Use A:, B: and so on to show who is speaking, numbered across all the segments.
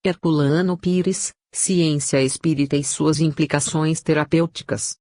A: Herculano Pires, Ciência Espírita e suas implicações terapêuticas.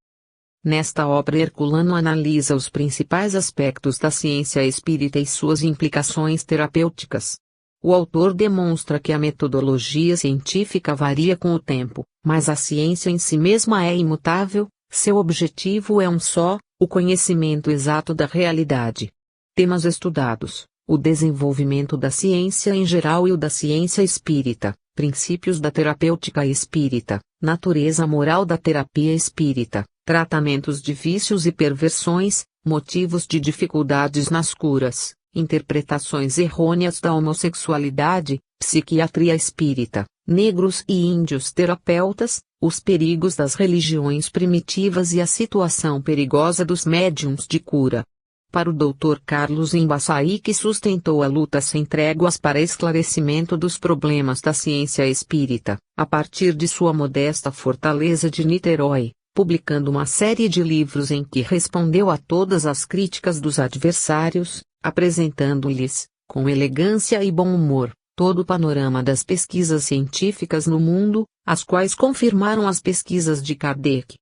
A: Nesta obra, Herculano analisa os principais aspectos da ciência espírita e suas implicações terapêuticas. O autor demonstra que a metodologia científica varia com o tempo, mas a ciência em si mesma é imutável, seu objetivo é um só, o conhecimento exato da realidade. Temas estudados: o desenvolvimento da ciência em geral e o da ciência espírita, princípios da terapêutica espírita, natureza moral da terapia espírita, tratamentos de vícios e perversões, motivos de dificuldades nas curas, interpretações errôneas da homossexualidade, psiquiatria espírita, negros e índios terapeutas, os perigos das religiões primitivas e a situação perigosa dos médiuns de cura. Para o Dr. Carlos Embaçaí, que sustentou a luta sem tréguas para esclarecimento dos problemas da ciência espírita, a partir de sua modesta fortaleza de Niterói, publicando uma série de livros em que respondeu a todas as críticas dos adversários, apresentando-lhes, com elegância e bom humor, todo o panorama das pesquisas científicas no mundo, as quais confirmaram as pesquisas de Kardec.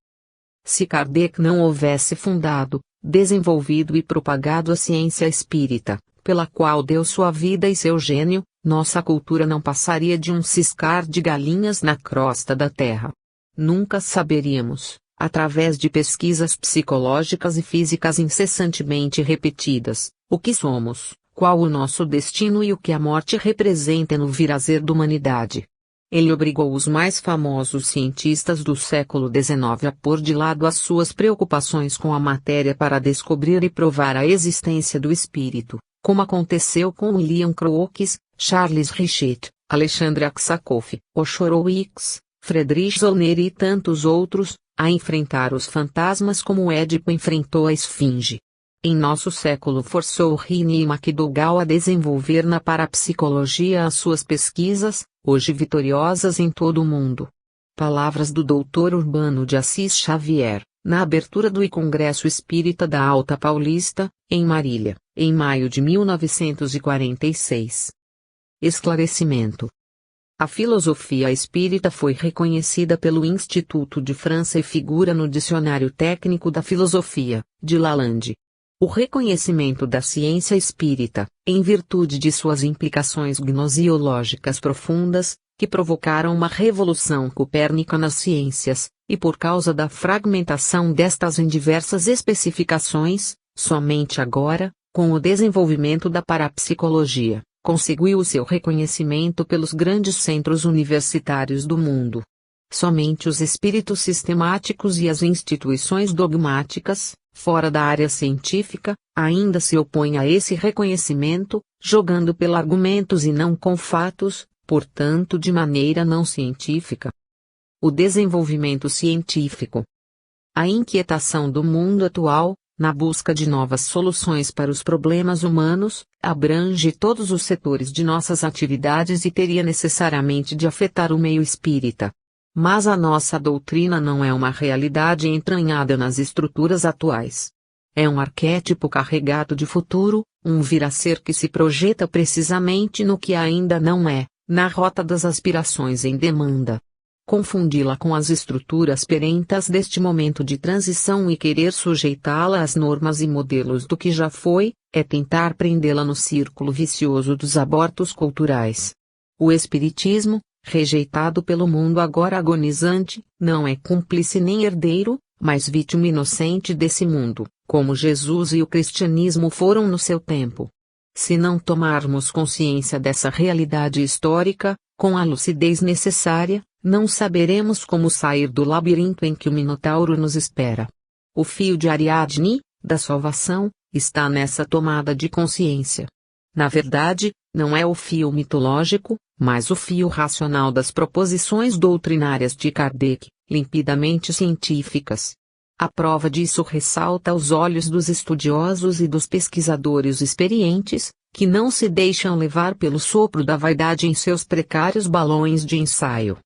A: Se Kardec não houvesse fundado, desenvolvido e propagado a ciência espírita, pela qual deu sua vida e seu gênio, nossa cultura não passaria de um ciscar de galinhas na crosta da terra. Nunca saberíamos, através de pesquisas psicológicas e físicas incessantemente repetidas, o que somos, qual o nosso destino e o que a morte representa no vir a ser da humanidade. Ele obrigou os mais famosos cientistas do século XIX a pôr de lado as suas preocupações com a matéria para descobrir e provar a existência do espírito, como aconteceu com William Crookes, Charles Richet, Alexandre Aksakoff, Oshorowitz, Friedrich Zollner e tantos outros, a enfrentar os fantasmas como Édipo enfrentou a esfinge. Em nosso século forçou Rini e MacDougall a desenvolver na parapsicologia as suas pesquisas, hoje vitoriosas em todo o mundo. Palavras do Dr. Urbano de Assis Xavier, na abertura do Congresso Espírita da Alta Paulista, em Marília, em maio de 1946. Esclarecimento. A filosofia espírita foi reconhecida pelo Instituto de França e figura no Dicionário Técnico da Filosofia, de Lalande. O reconhecimento da ciência espírita, em virtude de suas implicações gnoseológicas profundas, que provocaram uma revolução copérnica nas ciências, e por causa da fragmentação destas em diversas especificações, somente agora, com o desenvolvimento da parapsicologia, conseguiu o seu reconhecimento pelos grandes centros universitários do mundo. Somente os espíritos sistemáticos e as instituições dogmáticas, fora da área científica, ainda se opõem a esse reconhecimento, jogando pelos argumentos e não com fatos, portanto de maneira não científica. O desenvolvimento científico. A inquietação do mundo atual, na busca de novas soluções para os problemas humanos, abrange todos os setores de nossas atividades e teria necessariamente de afetar o meio espírita. Mas a nossa doutrina não é uma realidade entranhada nas estruturas atuais. É um arquétipo carregado de futuro, um vir a ser que se projeta precisamente no que ainda não é, na rota das aspirações em demanda. Confundi-la com as estruturas perentas deste momento de transição e querer sujeitá-la às normas e modelos do que já foi, é tentar prendê-la no círculo vicioso dos abortos culturais. O espiritismo, rejeitado pelo mundo agora agonizante, não é cúmplice nem herdeiro, mas vítima inocente desse mundo, como Jesus e o cristianismo foram no seu tempo. Se não tomarmos consciência dessa realidade histórica, com a lucidez necessária, não saberemos como sair do labirinto em que o Minotauro nos espera. O fio de Ariadne, da salvação, está nessa tomada de consciência. Na verdade, não é o fio mitológico, mas o fio racional das proposições doutrinárias de Kardec, limpidamente científicas. A prova disso ressalta aos olhos dos estudiosos e dos pesquisadores experientes, que não se deixam levar pelo sopro da vaidade em seus precários balões de ensaio.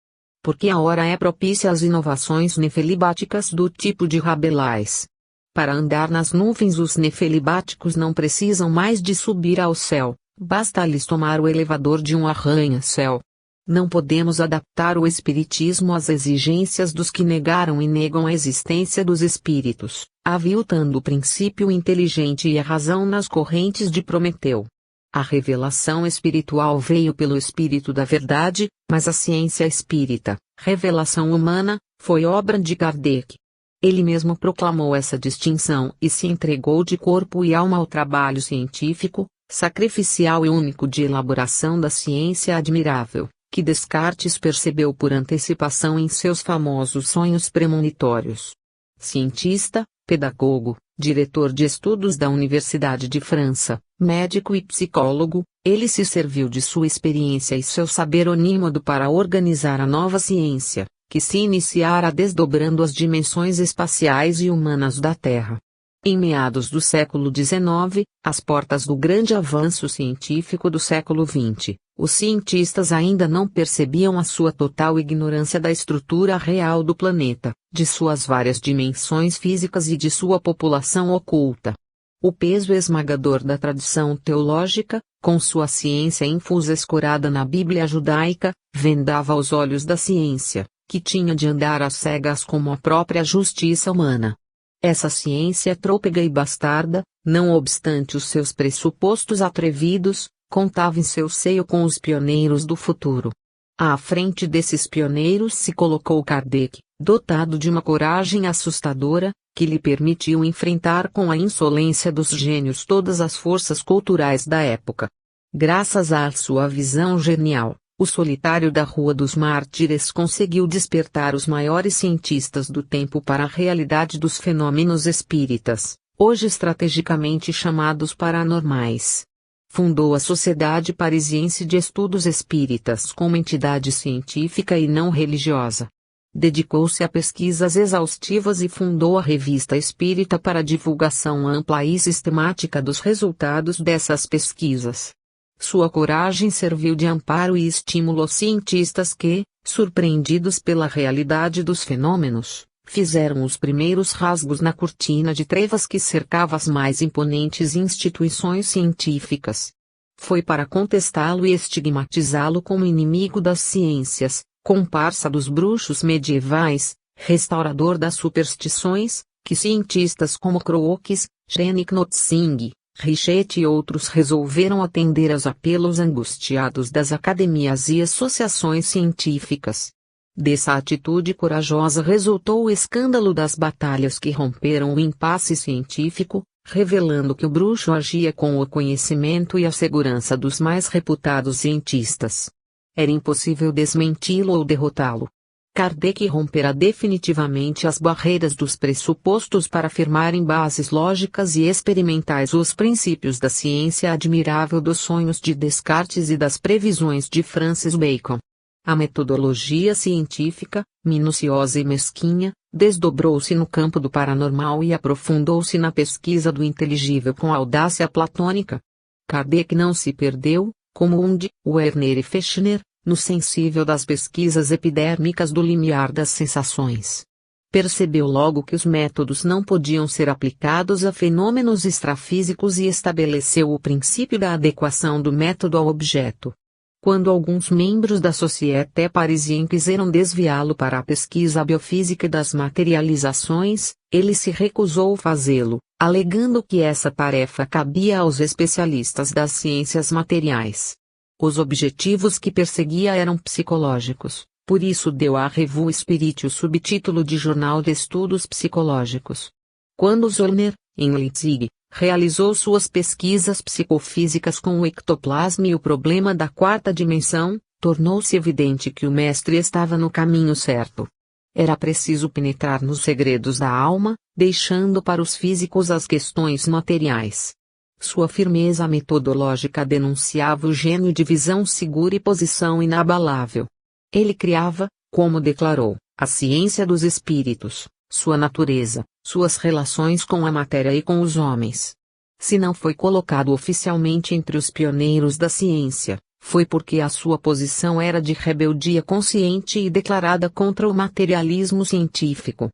A: Porque a hora é propícia às inovações nefelibáticas do tipo de Rabelais. Para andar nas nuvens, os nefelibáticos não precisam mais de subir ao céu, basta-lhes tomar o elevador de um arranha-céu. Não podemos adaptar o espiritismo às exigências dos que negaram e negam a existência dos espíritos, aviltando o princípio inteligente e a razão nas correntes de Prometeu. A revelação espiritual veio pelo Espírito da Verdade, mas a ciência espírita, revelação humana, foi obra de Kardec. Ele mesmo proclamou essa distinção e se entregou de corpo e alma ao trabalho científico, sacrificial e único de elaboração da ciência admirável, que Descartes percebeu por antecipação em seus famosos sonhos premonitórios. Cientista, pedagogo, diretor de estudos da Universidade de França, médico e psicólogo, ele se serviu de sua experiência e seu saber onímodo para organizar a nova ciência, que se iniciara desdobrando as dimensões espaciais e humanas da Terra. Em meados do século XIX, às portas do grande avanço científico do século XX, os cientistas ainda não percebiam a sua total ignorância da estrutura real do planeta, de suas várias dimensões físicas e de sua população oculta. O peso esmagador da tradição teológica, com sua ciência infusa escorada na Bíblia judaica, vendava os olhos da ciência, que tinha de andar às cegas como a própria justiça humana. Essa ciência trôpega e bastarda, não obstante os seus pressupostos atrevidos, contava em seu seio com os pioneiros do futuro. À frente desses pioneiros se colocou Kardec, dotado de uma coragem assustadora, que lhe permitiu enfrentar com a insolência dos gênios todas as forças culturais da época. Graças à sua visão genial, o solitário da Rua dos Mártires conseguiu despertar os maiores cientistas do tempo para a realidade dos fenômenos espíritas, hoje estrategicamente chamados paranormais. Fundou a Sociedade Parisiense de Estudos Espíritas como entidade científica e não religiosa. Dedicou-se a pesquisas exaustivas e fundou a Revista Espírita para divulgação ampla e sistemática dos resultados dessas pesquisas. Sua coragem serviu de amparo e estímulo aos cientistas que, surpreendidos pela realidade dos fenômenos, fizeram os primeiros rasgos na cortina de trevas que cercava as mais imponentes instituições científicas. Foi para contestá-lo e estigmatizá-lo como inimigo das ciências, comparsa dos bruxos medievais, restaurador das superstições, que cientistas como Crookes, Chreniknotsing, Richet e outros resolveram atender aos apelos angustiados das academias e associações científicas. Dessa atitude corajosa resultou o escândalo das batalhas que romperam o impasse científico, revelando que o bruxo agia com o conhecimento e a segurança dos mais reputados cientistas. Era impossível desmenti-lo ou derrotá-lo. Kardec rompera definitivamente as barreiras dos pressupostos para afirmar em bases lógicas e experimentais os princípios da ciência admirável dos sonhos de Descartes e das previsões de Francis Bacon. A metodologia científica, minuciosa e mesquinha, desdobrou-se no campo do paranormal e aprofundou-se na pesquisa do inteligível com audácia platônica. Kardec não se perdeu, como Werner e Fechner, no sensível das pesquisas epidérmicas do limiar das sensações. Percebeu logo que os métodos não podiam ser aplicados a fenômenos extrafísicos e estabeleceu o princípio da adequação do método ao objeto. Quando alguns membros da Société Parisienne quiseram desviá-lo para a pesquisa biofísica das materializações, ele se recusou fazê-lo, alegando que essa tarefa cabia aos especialistas das ciências materiais. Os objetivos que perseguia eram psicológicos, por isso deu à Revue Spirit o subtítulo de Jornal de Estudos Psicológicos. Quando Zollner, em Leipzig, realizou suas pesquisas psicofísicas com o ectoplasma e o problema da quarta dimensão, tornou-se evidente que o mestre estava no caminho certo. Era preciso penetrar nos segredos da alma, deixando para os físicos as questões materiais. Sua firmeza metodológica denunciava o gênio de visão segura e posição inabalável. Ele criava, como declarou, a ciência dos espíritos, sua natureza, suas relações com a matéria e com os homens. Se não foi colocado oficialmente entre os pioneiros da ciência, foi porque a sua posição era de rebeldia consciente e declarada contra o materialismo científico.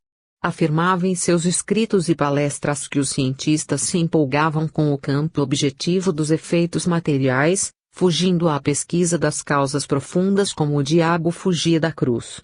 A: Afirmava em seus escritos e palestras que os cientistas se empolgavam com o campo objetivo dos efeitos materiais, fugindo à pesquisa das causas profundas como o diabo fugia da cruz.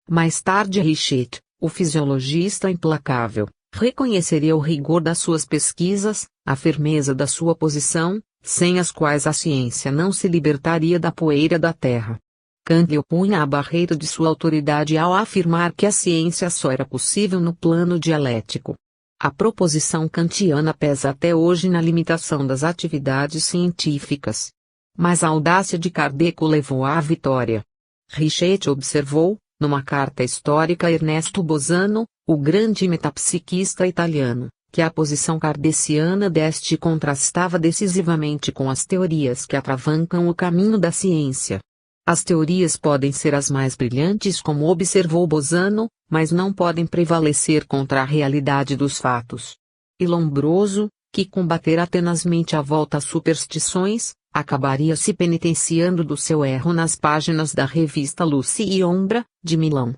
A: Mais tarde Richetti, o fisiologista implacável, reconheceria o rigor das suas pesquisas, a firmeza da sua posição, sem as quais a ciência não se libertaria da poeira da terra. Kant lhe opunha a barreira de sua autoridade ao afirmar que a ciência só era possível no plano dialético. A proposição kantiana pesa até hoje na limitação das atividades científicas. Mas a audácia de Kardec o levou à vitória. Richetti observou, numa carta histórica a Ernesto Bosano, o grande metapsiquista italiano, que a posição kardeciana deste contrastava decisivamente com as teorias que atravancam o caminho da ciência. As teorias podem ser as mais brilhantes, como observou Bosano, mas não podem prevalecer contra a realidade dos fatos. E Lombroso, que combatera tenazmente a volta às superstições, acabaria se penitenciando do seu erro nas páginas da revista Luz e Ombra, de Milão.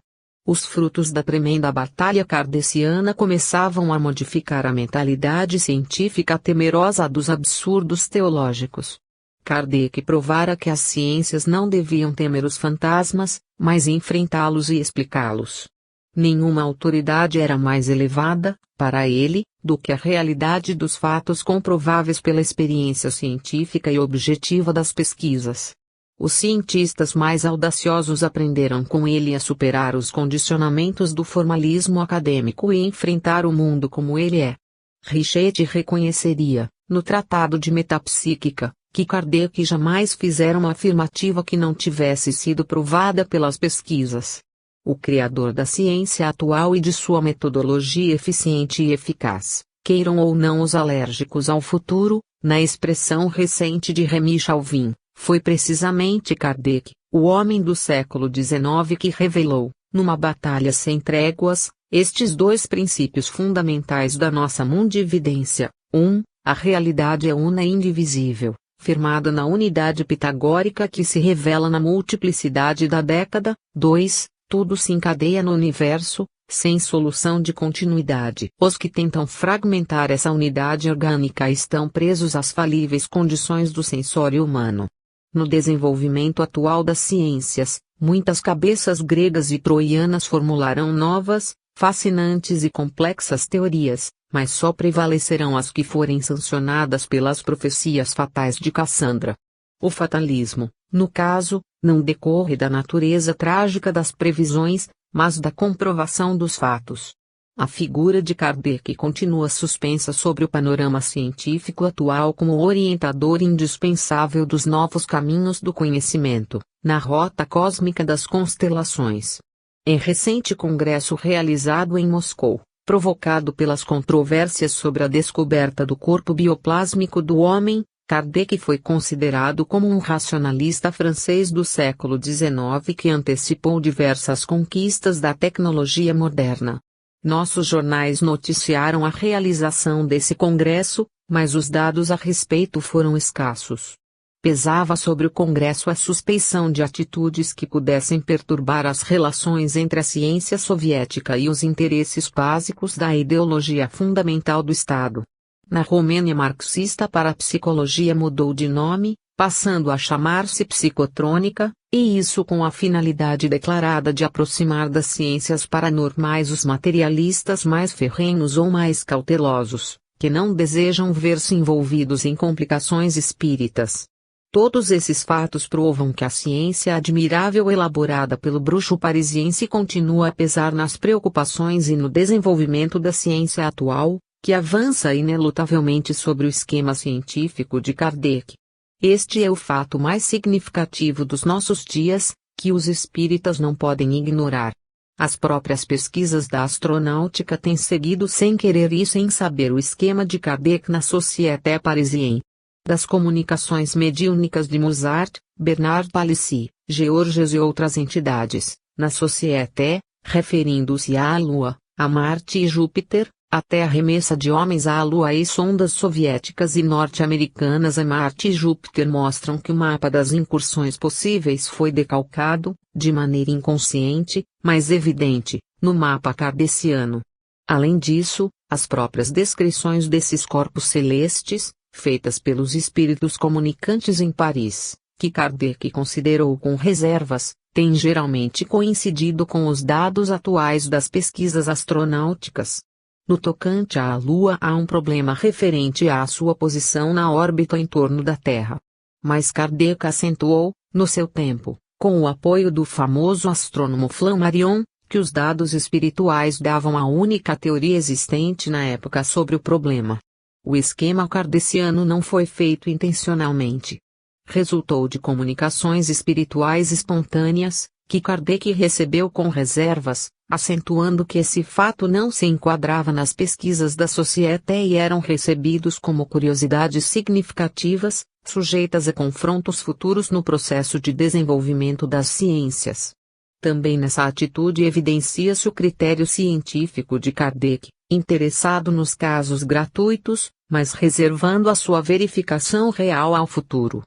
A: Os frutos da tremenda batalha kardeciana começavam a modificar a mentalidade científica temerosa dos absurdos teológicos. Kardec provara que as ciências não deviam temer os fantasmas, mas enfrentá-los e explicá-los. Nenhuma autoridade era mais elevada, para ele, do que a realidade dos fatos comprováveis pela experiência científica e objetiva das pesquisas. Os cientistas mais audaciosos aprenderam com ele a superar os condicionamentos do formalismo acadêmico e enfrentar o mundo como ele é. Richetti reconheceria, no Tratado de Metapsíquica, que Kardec jamais fizera uma afirmativa que não tivesse sido provada pelas pesquisas. O criador da ciência atual e de sua metodologia eficiente e eficaz, queiram ou não os alérgicos ao futuro, na expressão recente de Rémy Chauvin, foi precisamente Kardec, o homem do século XIX que revelou, numa batalha sem tréguas, estes dois princípios fundamentais da nossa mundividência. 1. A realidade é una e indivisível, firmada na unidade pitagórica que se revela na multiplicidade da década. 2. Tudo se encadeia no universo, sem solução de continuidade. Os que tentam fragmentar essa unidade orgânica estão presos às falíveis condições do sensório humano. No desenvolvimento atual das ciências, muitas cabeças gregas e troianas formularão novas, fascinantes e complexas teorias, mas só prevalecerão as que forem sancionadas pelas profecias fatais de Cassandra. O fatalismo, no caso, não decorre da natureza trágica das previsões, mas da comprovação dos fatos. A figura de Kardec continua suspensa sobre o panorama científico atual como orientador indispensável dos novos caminhos do conhecimento, na rota cósmica das constelações. Em recente congresso realizado em Moscou, provocado pelas controvérsias sobre a descoberta do corpo bioplásmico do homem, Kardec foi considerado como um racionalista francês do século XIX que antecipou diversas conquistas da tecnologia moderna. Nossos jornais noticiaram a realização desse congresso, mas os dados a respeito foram escassos. Pesava sobre o congresso a suspeição de atitudes que pudessem perturbar as relações entre a ciência soviética e os interesses básicos da ideologia fundamental do Estado. Na Romênia marxista a parapsicologia mudou de nome, passando a chamar-se psicotrônica, e isso com a finalidade declarada de aproximar das ciências paranormais os materialistas mais ferrenhos ou mais cautelosos, que não desejam ver-se envolvidos em complicações espíritas. Todos esses fatos provam que a ciência admirável elaborada pelo bruxo parisiense continua a pesar nas preocupações e no desenvolvimento da ciência atual, que avança inelutavelmente sobre o esquema científico de Kardec. Este é o fato mais significativo dos nossos dias, que os espíritas não podem ignorar. As próprias pesquisas da astronáutica têm seguido sem querer e sem saber o esquema de Kardec na Société Parisienne. Das comunicações mediúnicas de Mozart, Bernard Palissy, Georges e outras entidades, na Société, referindo-se à Lua, a Marte e Júpiter, até a remessa de homens à Lua e sondas soviéticas e norte-americanas a Marte e Júpiter mostram que o mapa das incursões possíveis foi decalcado, de maneira inconsciente, mas evidente, no mapa kardeciano. Além disso, as próprias descrições desses corpos celestes, feitas pelos espíritos comunicantes em Paris, que Kardec considerou com reservas, têm geralmente coincidido com os dados atuais das pesquisas astronáuticas. No tocante à Lua há um problema referente à sua posição na órbita em torno da Terra. Mas Kardec acentuou, no seu tempo, com o apoio do famoso astrônomo Flammarion, que os dados espirituais davam a única teoria existente na época sobre o problema. O esquema kardeciano não foi feito intencionalmente. Resultou de comunicações espirituais espontâneas, que Kardec recebeu com reservas, acentuando que esse fato não se enquadrava nas pesquisas da Société e eram recebidos como curiosidades significativas, sujeitas a confrontos futuros no processo de desenvolvimento das ciências. Também nessa atitude evidencia-se o critério científico de Kardec, interessado nos casos gratuitos, mas reservando a sua verificação real ao futuro.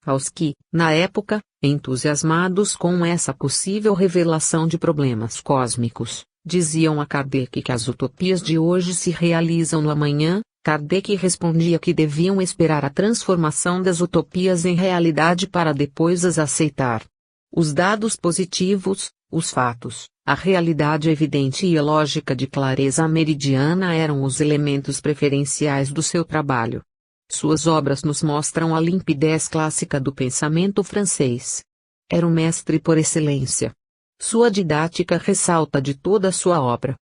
A: Aos que, na época, entusiasmados com essa possível revelação de problemas cósmicos, diziam a Kardec que as utopias de hoje se realizam no amanhã, Kardec respondia que deviam esperar a transformação das utopias em realidade para depois as aceitar. Os dados positivos, os fatos, a realidade evidente e a lógica de clareza meridiana eram os elementos preferenciais do seu trabalho. Suas obras nos mostram a limpidez clássica do pensamento francês. Era o mestre por excelência. Sua didática ressalta de toda a sua obra.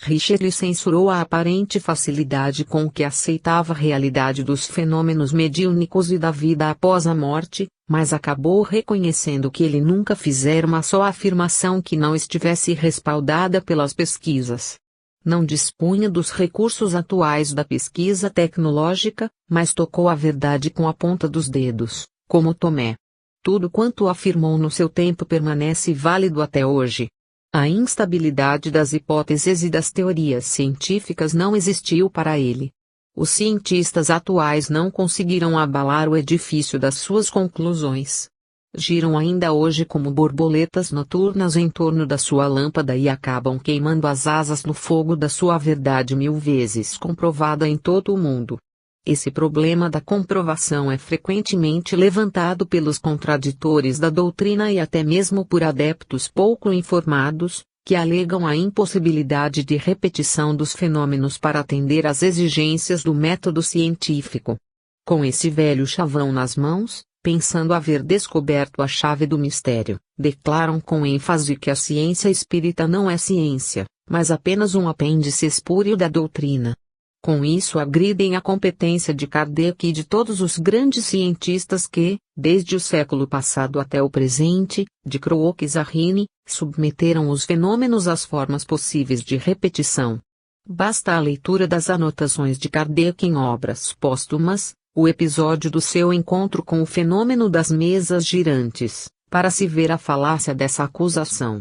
A: Richelieu censurou a aparente facilidade com que aceitava a realidade dos fenômenos mediúnicos e da vida após a morte, mas acabou reconhecendo que ele nunca fizera uma só afirmação que não estivesse respaldada pelas pesquisas. Não dispunha dos recursos atuais da pesquisa tecnológica, mas tocou a verdade com a ponta dos dedos, como Tomé. Tudo quanto afirmou no seu tempo permanece válido até hoje. A instabilidade das hipóteses e das teorias científicas não existiu para ele. Os cientistas atuais não conseguiram abalar o edifício das suas conclusões. Giram ainda hoje como borboletas noturnas em torno da sua lâmpada e acabam queimando as asas no fogo da sua verdade 1000 vezes comprovada em todo o mundo. Esse problema da comprovação é frequentemente levantado pelos contraditores da doutrina e até mesmo por adeptos pouco informados, que alegam a impossibilidade de repetição dos fenômenos para atender às exigências do método científico. Com esse velho chavão nas mãos, pensando haver descoberto a chave do mistério, declaram com ênfase que a ciência espírita não é ciência, mas apenas um apêndice espúrio da doutrina. Com isso agridem a competência de Kardec e de todos os grandes cientistas que, desde o século passado até o presente, de Crookes a Rini, submeteram os fenômenos às formas possíveis de repetição. Basta a leitura das anotações de Kardec em obras póstumas, o episódio do seu encontro com o fenômeno das mesas girantes, para se ver a falácia dessa acusação.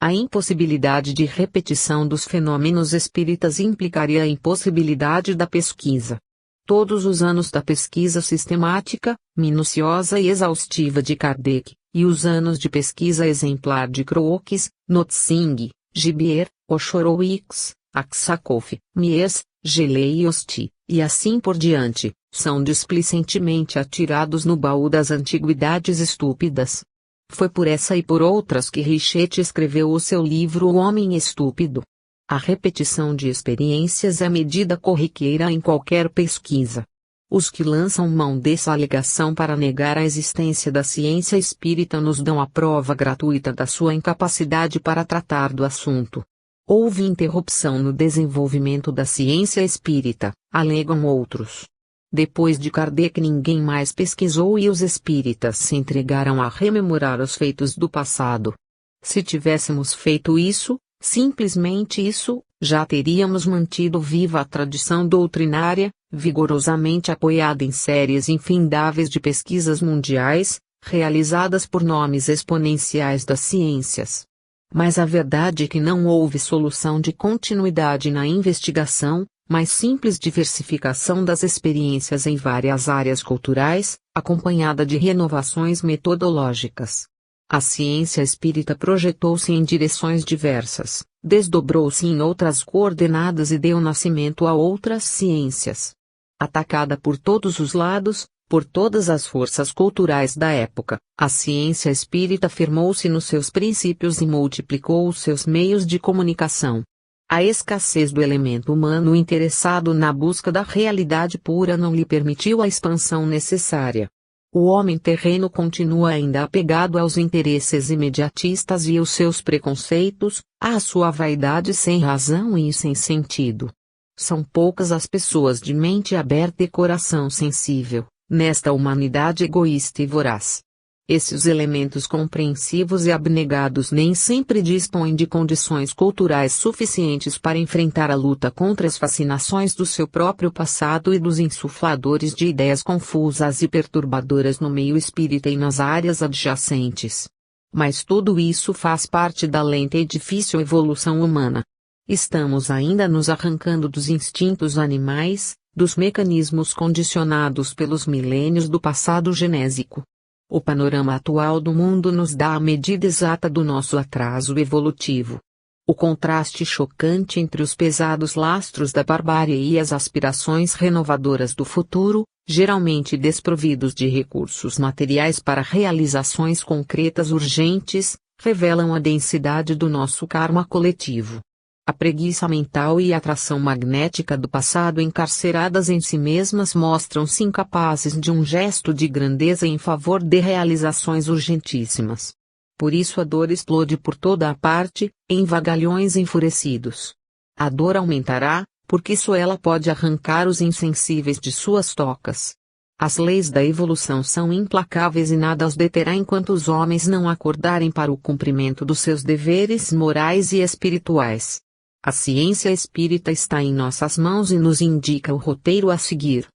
A: A impossibilidade de repetição dos fenômenos espíritas implicaria a impossibilidade da pesquisa. Todos os anos da pesquisa sistemática, minuciosa e exaustiva de Kardec, e os anos de pesquisa exemplar de Crookes, Notzing, Gibier, Ochorowicz, Aksakoff, Mies, Gelei e Osti, e assim por diante, são displicentemente atirados no baú das antiguidades estúpidas. Foi por essa e por outras que Richet escreveu o seu livro O Homem Estúpido. A repetição de experiências é medida corriqueira em qualquer pesquisa. Os que lançam mão dessa alegação para negar a existência da ciência espírita nos dão a prova gratuita da sua incapacidade para tratar do assunto. Houve interrupção no desenvolvimento da ciência espírita, alegam outros. Depois de Kardec ninguém mais pesquisou e os espíritas se entregaram a rememorar os feitos do passado. Se tivéssemos feito isso, simplesmente isso, já teríamos mantido viva a tradição doutrinária, vigorosamente apoiada em séries infindáveis de pesquisas mundiais, realizadas por nomes exponenciais das ciências. Mas a verdade é que não houve solução de continuidade na investigação, mas simples diversificação das experiências em várias áreas culturais, acompanhada de renovações metodológicas. A ciência espírita projetou-se em direções diversas, desdobrou-se em outras coordenadas e deu nascimento a outras ciências. Atacada por todos os lados, por todas as forças culturais da época, a ciência espírita firmou-se nos seus princípios e multiplicou os seus meios de comunicação. A escassez do elemento humano interessado na busca da realidade pura não lhe permitiu a expansão necessária. O homem terreno continua ainda apegado aos interesses imediatistas e aos seus preconceitos, à sua vaidade sem razão e sem sentido. São poucas as pessoas de mente aberta e coração sensível, nesta humanidade egoísta e voraz. Esses elementos compreensivos e abnegados nem sempre dispõem de condições culturais suficientes para enfrentar a luta contra as fascinações do seu próprio passado e dos insufladores de ideias confusas e perturbadoras no meio espírita e nas áreas adjacentes. Mas tudo isso faz parte da lenta e difícil evolução humana. Estamos ainda nos arrancando dos instintos animais, dos mecanismos condicionados pelos milênios do passado genésico. O panorama atual do mundo nos dá a medida exata do nosso atraso evolutivo. O contraste chocante entre os pesados lastros da barbárie e as aspirações renovadoras do futuro, geralmente desprovidos de recursos materiais para realizações concretas urgentes, revelam a densidade do nosso karma coletivo. A preguiça mental e a atração magnética do passado encarceradas em si mesmas mostram-se incapazes de um gesto de grandeza em favor de realizações urgentíssimas. Por isso a dor explode por toda a parte, em vagalhões enfurecidos. A dor aumentará, porque só ela pode arrancar os insensíveis de suas tocas. As leis da evolução são implacáveis e nada os deterá enquanto os homens não acordarem para o cumprimento dos seus deveres morais e espirituais. A ciência espírita está em nossas mãos e nos indica o roteiro a seguir.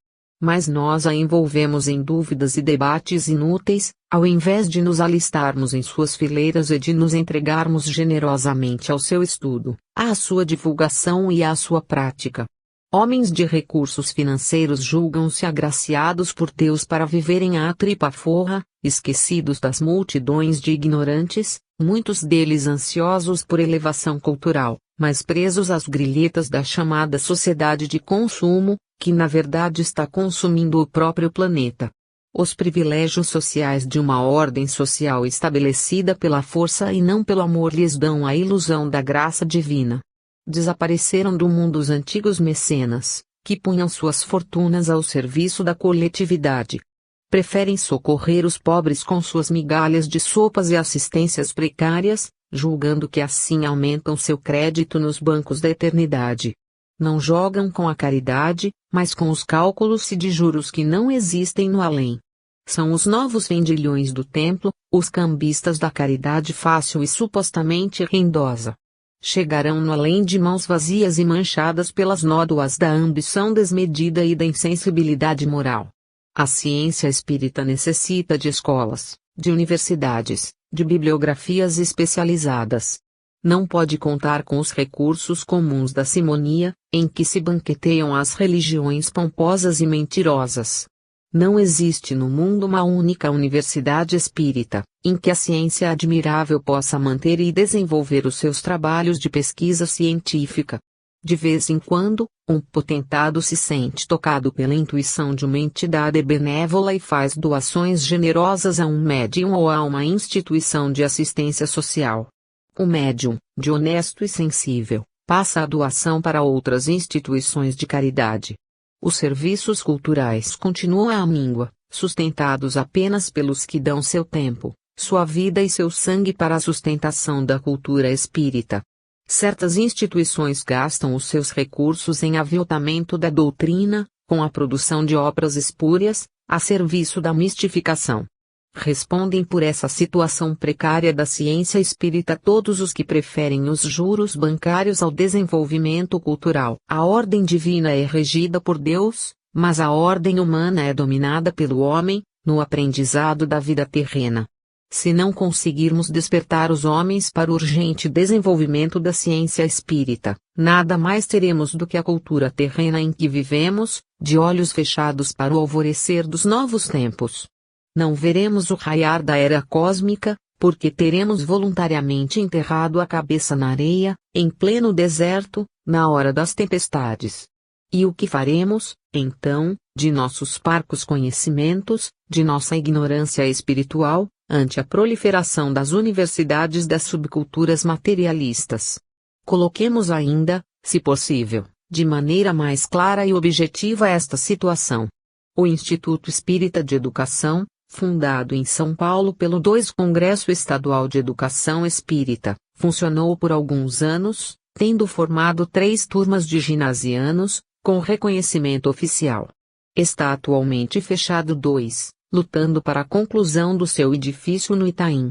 A: Mas nós a envolvemos em dúvidas e debates inúteis, ao invés de nos alistarmos em suas fileiras e de nos entregarmos generosamente ao seu estudo, à sua divulgação e à sua prática. Homens de recursos financeiros julgam-se agraciados por Deus para viverem à tripa forra, esquecidos das multidões de ignorantes, muitos deles ansiosos por elevação cultural, mas presos às grilhetas da chamada sociedade de consumo, que na verdade está consumindo o próprio planeta. Os privilégios sociais de uma ordem social estabelecida pela força e não pelo amor lhes dão a ilusão da graça divina. Desapareceram do mundo os antigos mecenas, que punham suas fortunas ao serviço da coletividade. Preferem socorrer os pobres com suas migalhas de sopas e assistências precárias, julgando que assim aumentam seu crédito nos bancos da eternidade. Não jogam com a caridade, mas com os cálculos de juros que não existem no além. São os novos vendilhões do templo, os cambistas da caridade fácil e supostamente rendosa. Chegarão no além de mãos vazias e manchadas pelas nódoas da ambição desmedida e da insensibilidade moral. A ciência espírita necessita de escolas, de universidades, de bibliografias especializadas. Não pode contar com os recursos comuns da simonia, em que se banqueteiam as religiões pomposas e mentirosas. Não existe no mundo uma única universidade espírita, em que a ciência admirável possa manter e desenvolver os seus trabalhos de pesquisa científica. De vez em quando, um potentado se sente tocado pela intuição de uma entidade benévola e faz doações generosas a um médium ou a uma instituição de assistência social. O médium, de honesto e sensível, passa a doação para outras instituições de caridade. Os serviços culturais continuam à míngua, sustentados apenas pelos que dão seu tempo, sua vida e seu sangue para a sustentação da cultura espírita. Certas instituições gastam os seus recursos em aviltamento da doutrina, com a produção de obras espúrias, a serviço da mistificação. Respondem por essa situação precária da ciência espírita todos os que preferem os juros bancários ao desenvolvimento cultural. A ordem divina é regida por Deus, mas a ordem humana é dominada pelo homem, no aprendizado da vida terrena. Se não conseguirmos despertar os homens para o urgente desenvolvimento da ciência espírita, nada mais teremos do que a cultura terrena em que vivemos, de olhos fechados para o alvorecer dos novos tempos. Não veremos o raiar da era cósmica, porque teremos voluntariamente enterrado a cabeça na areia, em pleno deserto, na hora das tempestades. E o que faremos, então, de nossos parcos conhecimentos, de nossa ignorância espiritual, ante a proliferação das universidades das subculturas materialistas? Coloquemos ainda, se possível, de maneira mais clara e objetiva esta situação. O Instituto Espírita de Educação, fundado em São Paulo pelo 2 Congresso Estadual de Educação Espírita, funcionou por alguns anos, tendo formado 3 turmas de ginasianos, com reconhecimento oficial. Está atualmente fechado 2, lutando para a conclusão do seu edifício no Itaim.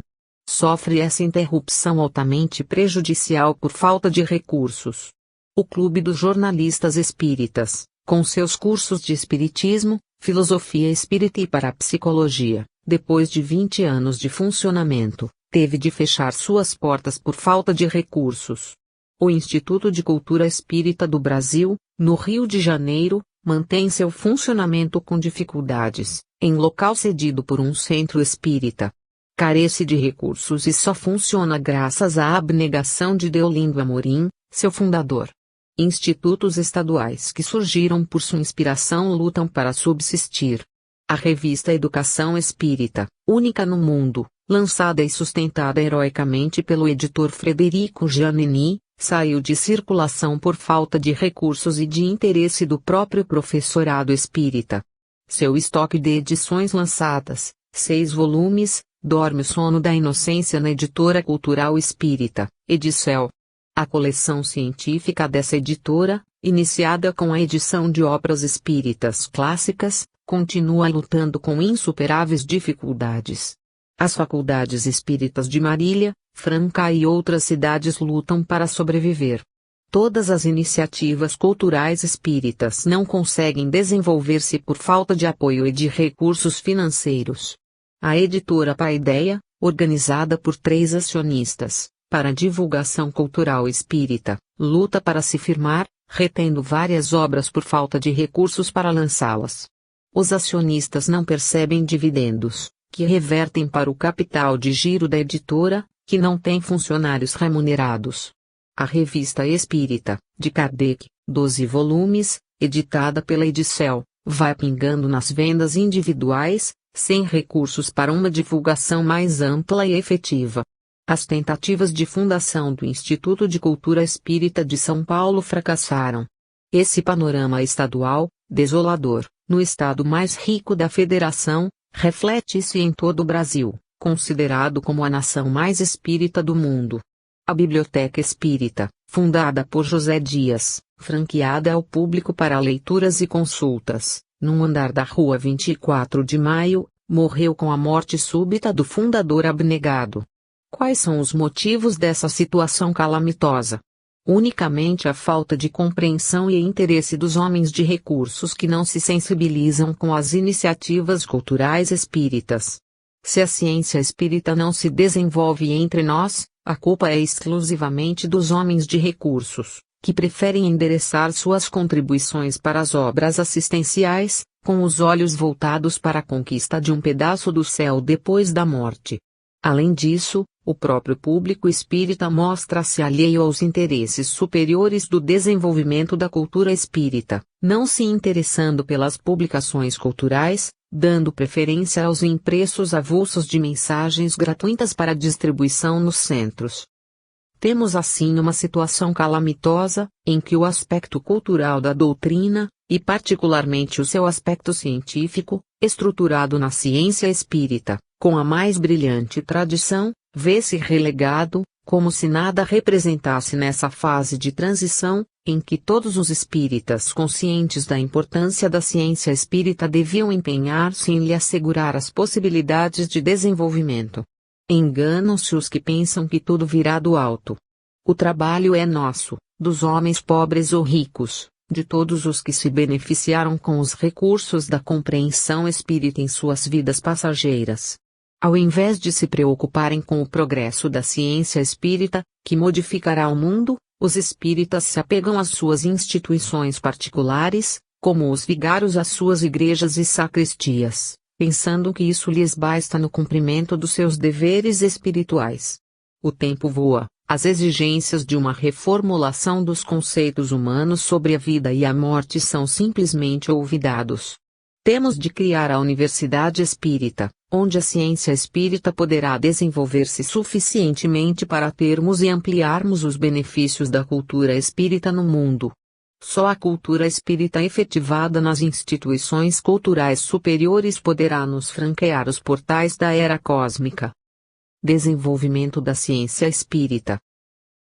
A: Sofre essa interrupção altamente prejudicial por falta de recursos. O Clube dos Jornalistas Espíritas, com seus cursos de Espiritismo, Filosofia Espírita e Parapsicologia, depois de 20 anos de funcionamento, teve de fechar suas portas por falta de recursos. O Instituto de Cultura Espírita do Brasil, no Rio de Janeiro, mantém seu funcionamento com dificuldades, em local cedido por um centro espírita. Carece de recursos e só funciona graças à abnegação de Deolindo Amorim, seu fundador. Institutos estaduais que surgiram por sua inspiração lutam para subsistir. A revista Educação Espírita, única no mundo, lançada e sustentada heroicamente pelo editor Frederico Giannini, saiu de circulação por falta de recursos e de interesse do próprio professorado espírita. Seu estoque de edições lançadas, 6 volumes, dorme o sono da inocência na editora cultural espírita, Edicel. A coleção científica dessa editora, iniciada com a edição de obras espíritas clássicas, continua lutando com insuperáveis dificuldades. As faculdades espíritas de Marília, Franca e outras cidades lutam para sobreviver. Todas as iniciativas culturais espíritas não conseguem desenvolver-se por falta de apoio e de recursos financeiros. A editora Paideia, organizada por 3 acionistas, para a divulgação cultural espírita, luta para se firmar, retendo várias obras por falta de recursos para lançá-las. Os acionistas não percebem dividendos, que revertem para o capital de giro da editora, que não tem funcionários remunerados. A Revista Espírita, de Kardec, 12 volumes, editada pela Edicel, vai pingando nas vendas individuais, sem recursos para uma divulgação mais ampla e efetiva. As tentativas de fundação do Instituto de Cultura Espírita de São Paulo fracassaram. Esse panorama estadual, desolador, no estado mais rico da federação, reflete-se em todo o Brasil, considerado como a nação mais espírita do mundo. A Biblioteca Espírita, fundada por José Dias, franqueada ao público para leituras e consultas, num andar da Rua 24 de Maio, morreu com a morte súbita do fundador abnegado. Quais são os motivos dessa situação calamitosa? Unicamente a falta de compreensão e interesse dos homens de recursos que não se sensibilizam com as iniciativas culturais espíritas. Se a ciência espírita não se desenvolve entre nós, a culpa é exclusivamente dos homens de recursos, que preferem endereçar suas contribuições para as obras assistenciais, com os olhos voltados para a conquista de um pedaço do céu depois da morte. Além disso, o próprio público espírita mostra-se alheio aos interesses superiores do desenvolvimento da cultura espírita, não se interessando pelas publicações culturais, dando preferência aos impressos avulsos de mensagens gratuitas para distribuição nos centros. Temos assim uma situação calamitosa, em que o aspecto cultural da doutrina, e particularmente o seu aspecto científico, estruturado na ciência espírita, com a mais brilhante tradição, vê-se relegado, como se nada representasse nessa fase de transição, em que todos os espíritas conscientes da importância da ciência espírita deviam empenhar-se em lhe assegurar as possibilidades de desenvolvimento. Enganam-se os que pensam que tudo virá do alto. O trabalho é nosso, dos homens pobres ou ricos, de todos os que se beneficiaram com os recursos da compreensão espírita em suas vidas passageiras. Ao invés de se preocuparem com o progresso da ciência espírita, que modificará o mundo, os espíritas se apegam às suas instituições particulares, como os vigários às suas igrejas e sacristias, pensando que isso lhes basta no cumprimento dos seus deveres espirituais. O tempo voa, As exigências de uma reformulação dos conceitos humanos sobre a vida e a morte são simplesmente olvidados. Temos de criar a Universidade Espírita, onde a ciência espírita poderá desenvolver-se suficientemente para termos e ampliarmos os benefícios da cultura espírita no mundo. Só a cultura espírita efetivada nas instituições culturais superiores poderá nos franquear os portais da era cósmica. Desenvolvimento da ciência espírita.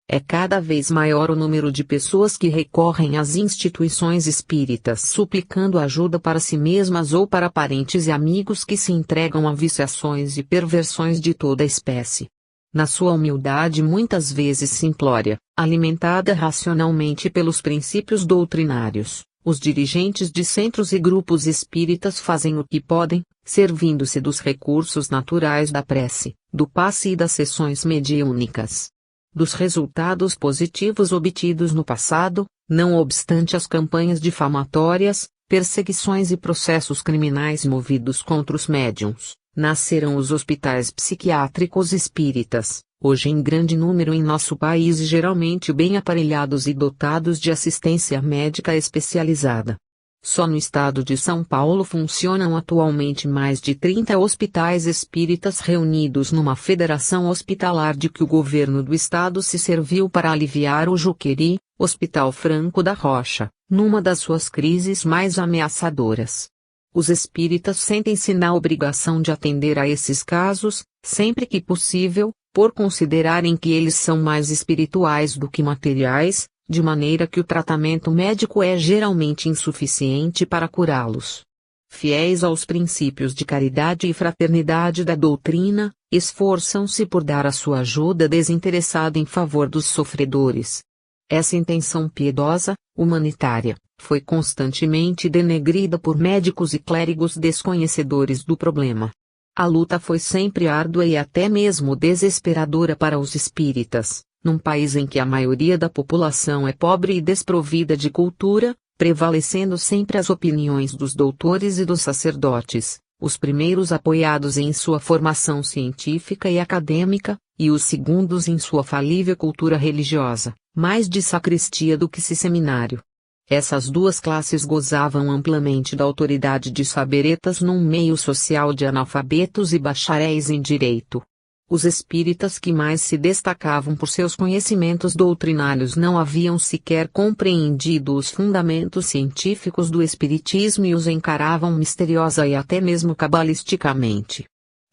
A: É cada vez maior o número de pessoas que recorrem às instituições espíritas suplicando ajuda para si mesmas ou para parentes e amigos que se entregam a viciações e perversões de toda espécie. Na sua humildade muitas vezes simplória, alimentada racionalmente pelos princípios doutrinários, os dirigentes de centros e grupos espíritas fazem o que podem, servindo-se dos recursos naturais da prece, do passe e das sessões mediúnicas. Dos resultados positivos obtidos no passado, não obstante as campanhas difamatórias, perseguições e processos criminais movidos contra os médiuns, nasceram os hospitais psiquiátricos espíritas, hoje em grande número em nosso país e geralmente bem aparelhados e dotados de assistência médica especializada. Só no estado de São Paulo funcionam atualmente mais de 30 hospitais espíritas reunidos numa federação hospitalar de que o governo do estado se serviu para aliviar o Juqueri, Hospital Franco da Rocha, numa das suas crises mais ameaçadoras. Os espíritas sentem-se na obrigação de atender a esses casos, sempre que possível, por considerarem que eles são mais espirituais do que materiais, de maneira que o tratamento médico é geralmente insuficiente para curá-los. Fiéis aos princípios de caridade e fraternidade da doutrina, esforçam-se por dar a sua ajuda desinteressada em favor dos sofredores. Essa intenção piedosa, humanitária, foi constantemente denegrida por médicos e clérigos desconhecedores do problema. A luta foi sempre árdua e até mesmo desesperadora para os espíritas, num país em que a maioria da população é pobre e desprovida de cultura, prevalecendo sempre as opiniões dos doutores e dos sacerdotes, os primeiros apoiados em sua formação científica e acadêmica, e os segundos em sua falível cultura religiosa, mais de sacristia do que de seminário. Essas duas classes gozavam amplamente da autoridade de saberetas num meio social de analfabetos e bacharéis em direito. Os espíritas que mais se destacavam por seus conhecimentos doutrinários não haviam sequer compreendido os fundamentos científicos do espiritismo e os encaravam misteriosa e até mesmo cabalisticamente.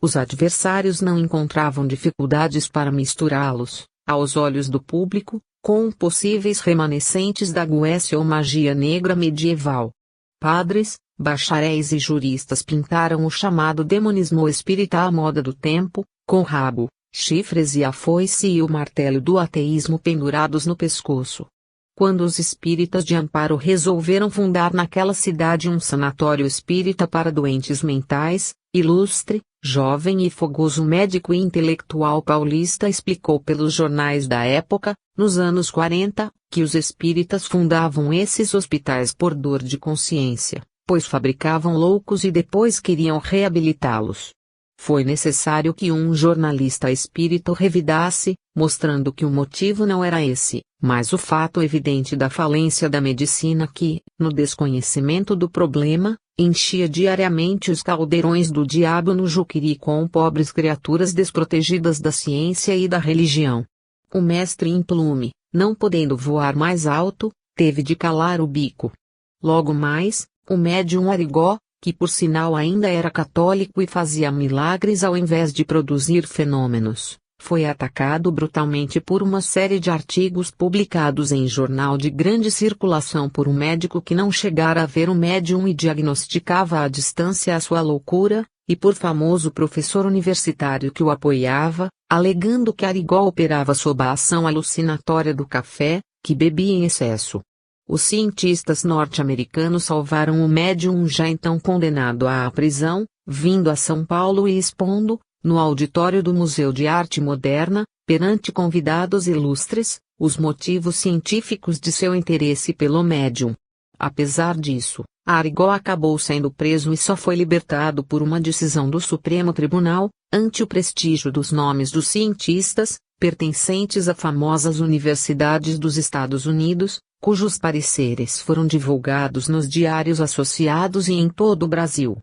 A: Os adversários não encontravam dificuldades para misturá-los, aos olhos do público, com possíveis remanescentes da goécia ou magia negra medieval. Padres, bacharéis e juristas pintaram o chamado demonismo espírita à moda do tempo, com rabo, chifres e a foice e o martelo do ateísmo pendurados no pescoço. Quando os espíritas de Amparo resolveram fundar naquela cidade um sanatório espírita para doentes mentais, ilustre, jovem e fogoso médico e intelectual paulista explicou pelos jornais da época, nos anos 40, que os espíritas fundavam esses hospitais por dor de consciência, pois fabricavam loucos e depois queriam reabilitá-los. Foi necessário que um jornalista espírita o revidasse, mostrando que o motivo não era esse, mas o fato evidente da falência da medicina que, no desconhecimento do problema, enchia diariamente os caldeirões do diabo no Juqueri com pobres criaturas desprotegidas da ciência e da religião. O mestre Implume, não podendo voar mais alto, teve de calar o bico. Logo mais, o médium Arigó, que por sinal ainda era católico e fazia milagres ao invés de produzir fenômenos, foi atacado brutalmente por uma série de artigos publicados em jornal de grande circulação por um médico que não chegara a ver o médium e diagnosticava à distância a sua loucura, e por famoso professor universitário que o apoiava, alegando que Arigó operava sob a ação alucinatória do café, que bebia em excesso. Os cientistas norte-americanos salvaram o médium já então condenado à prisão, vindo a São Paulo e expondo, no auditório do Museu de Arte Moderna, perante convidados ilustres, os motivos científicos de seu interesse pelo médium. Apesar disso, Arigó acabou sendo preso e só foi libertado por uma decisão do Supremo Tribunal, ante o prestígio dos nomes dos cientistas, pertencentes a famosas universidades dos Estados Unidos, cujos pareceres foram divulgados nos diários associados e em todo o Brasil.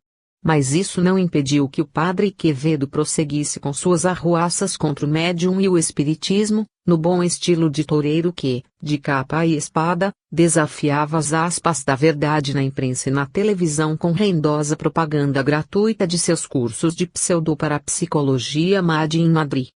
A: Mas isso não impediu que o padre Quevedo prosseguisse com suas arruaças contra o médium e o espiritismo, no bom estilo de toureiro que, de capa e espada, desafiava as aspas da verdade na imprensa e na televisão com rendosa propaganda gratuita de seus cursos de pseudoparapsicologia MAD em Madrid.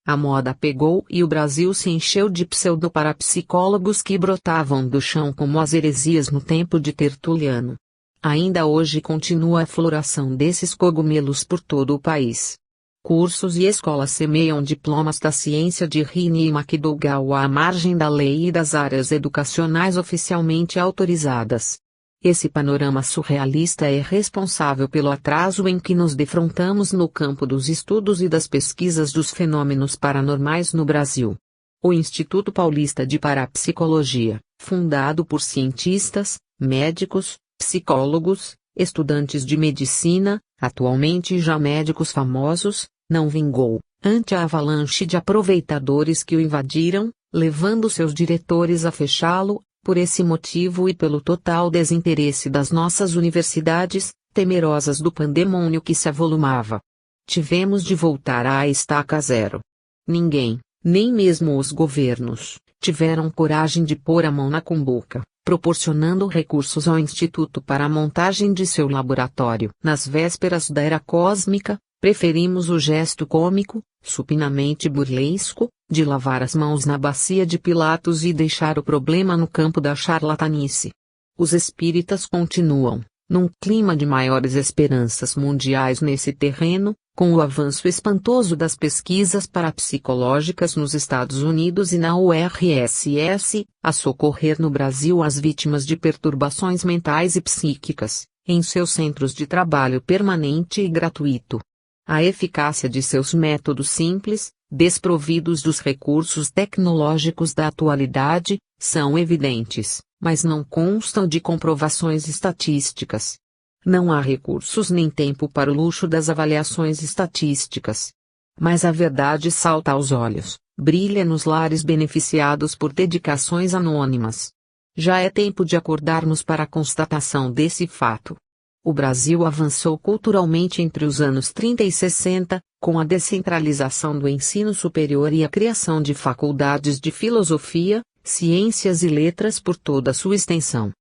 A: A moda pegou e o Brasil se encheu de pseudoparapsicólogos que brotavam do chão como as heresias no tempo de Tertuliano. Ainda hoje continua a floração desses cogumelos por todo o país. Cursos e escolas semeiam diplomas da ciência de Rini e McDougall à margem da lei e das áreas educacionais oficialmente autorizadas. Esse panorama surrealista é responsável pelo atraso em que nos defrontamos no campo dos estudos e das pesquisas dos fenômenos paranormais no Brasil. O Instituto Paulista de Parapsicologia, fundado por cientistas, médicos, psicólogos, estudantes de medicina, atualmente já médicos famosos, não vingou, ante a avalanche de aproveitadores que o invadiram, levando seus diretores a fechá-lo, por esse motivo e pelo total desinteresse das nossas universidades, temerosas do pandemônio que se avolumava. Tivemos de voltar à estaca zero. Ninguém, nem mesmo os governos, tiveram coragem de pôr a mão na cumbuca, proporcionando recursos ao Instituto para a montagem de seu laboratório. Nas vésperas da era cósmica, preferimos o gesto cômico, supinamente burlesco, de lavar as mãos na bacia de Pilatos e deixar o problema no campo da charlatanice. Os espíritas continuam, num clima de maiores esperanças mundiais nesse terreno, com o avanço espantoso das pesquisas parapsicológicas nos Estados Unidos e na URSS, a socorrer no Brasil as vítimas de perturbações mentais e psíquicas, em seus centros de trabalho permanente e gratuito. A eficácia de seus métodos simples, desprovidos dos recursos tecnológicos da atualidade, são evidentes, mas não constam de comprovações estatísticas. Não há recursos nem tempo para o luxo das avaliações estatísticas. Mas a verdade salta aos olhos, brilha nos lares beneficiados por dedicações anônimas. Já é tempo de acordarmos para a constatação desse fato. O Brasil avançou culturalmente entre os anos 30 e 60, com a descentralização do ensino superior e a criação de faculdades de filosofia, ciências e letras por toda a sua extensão.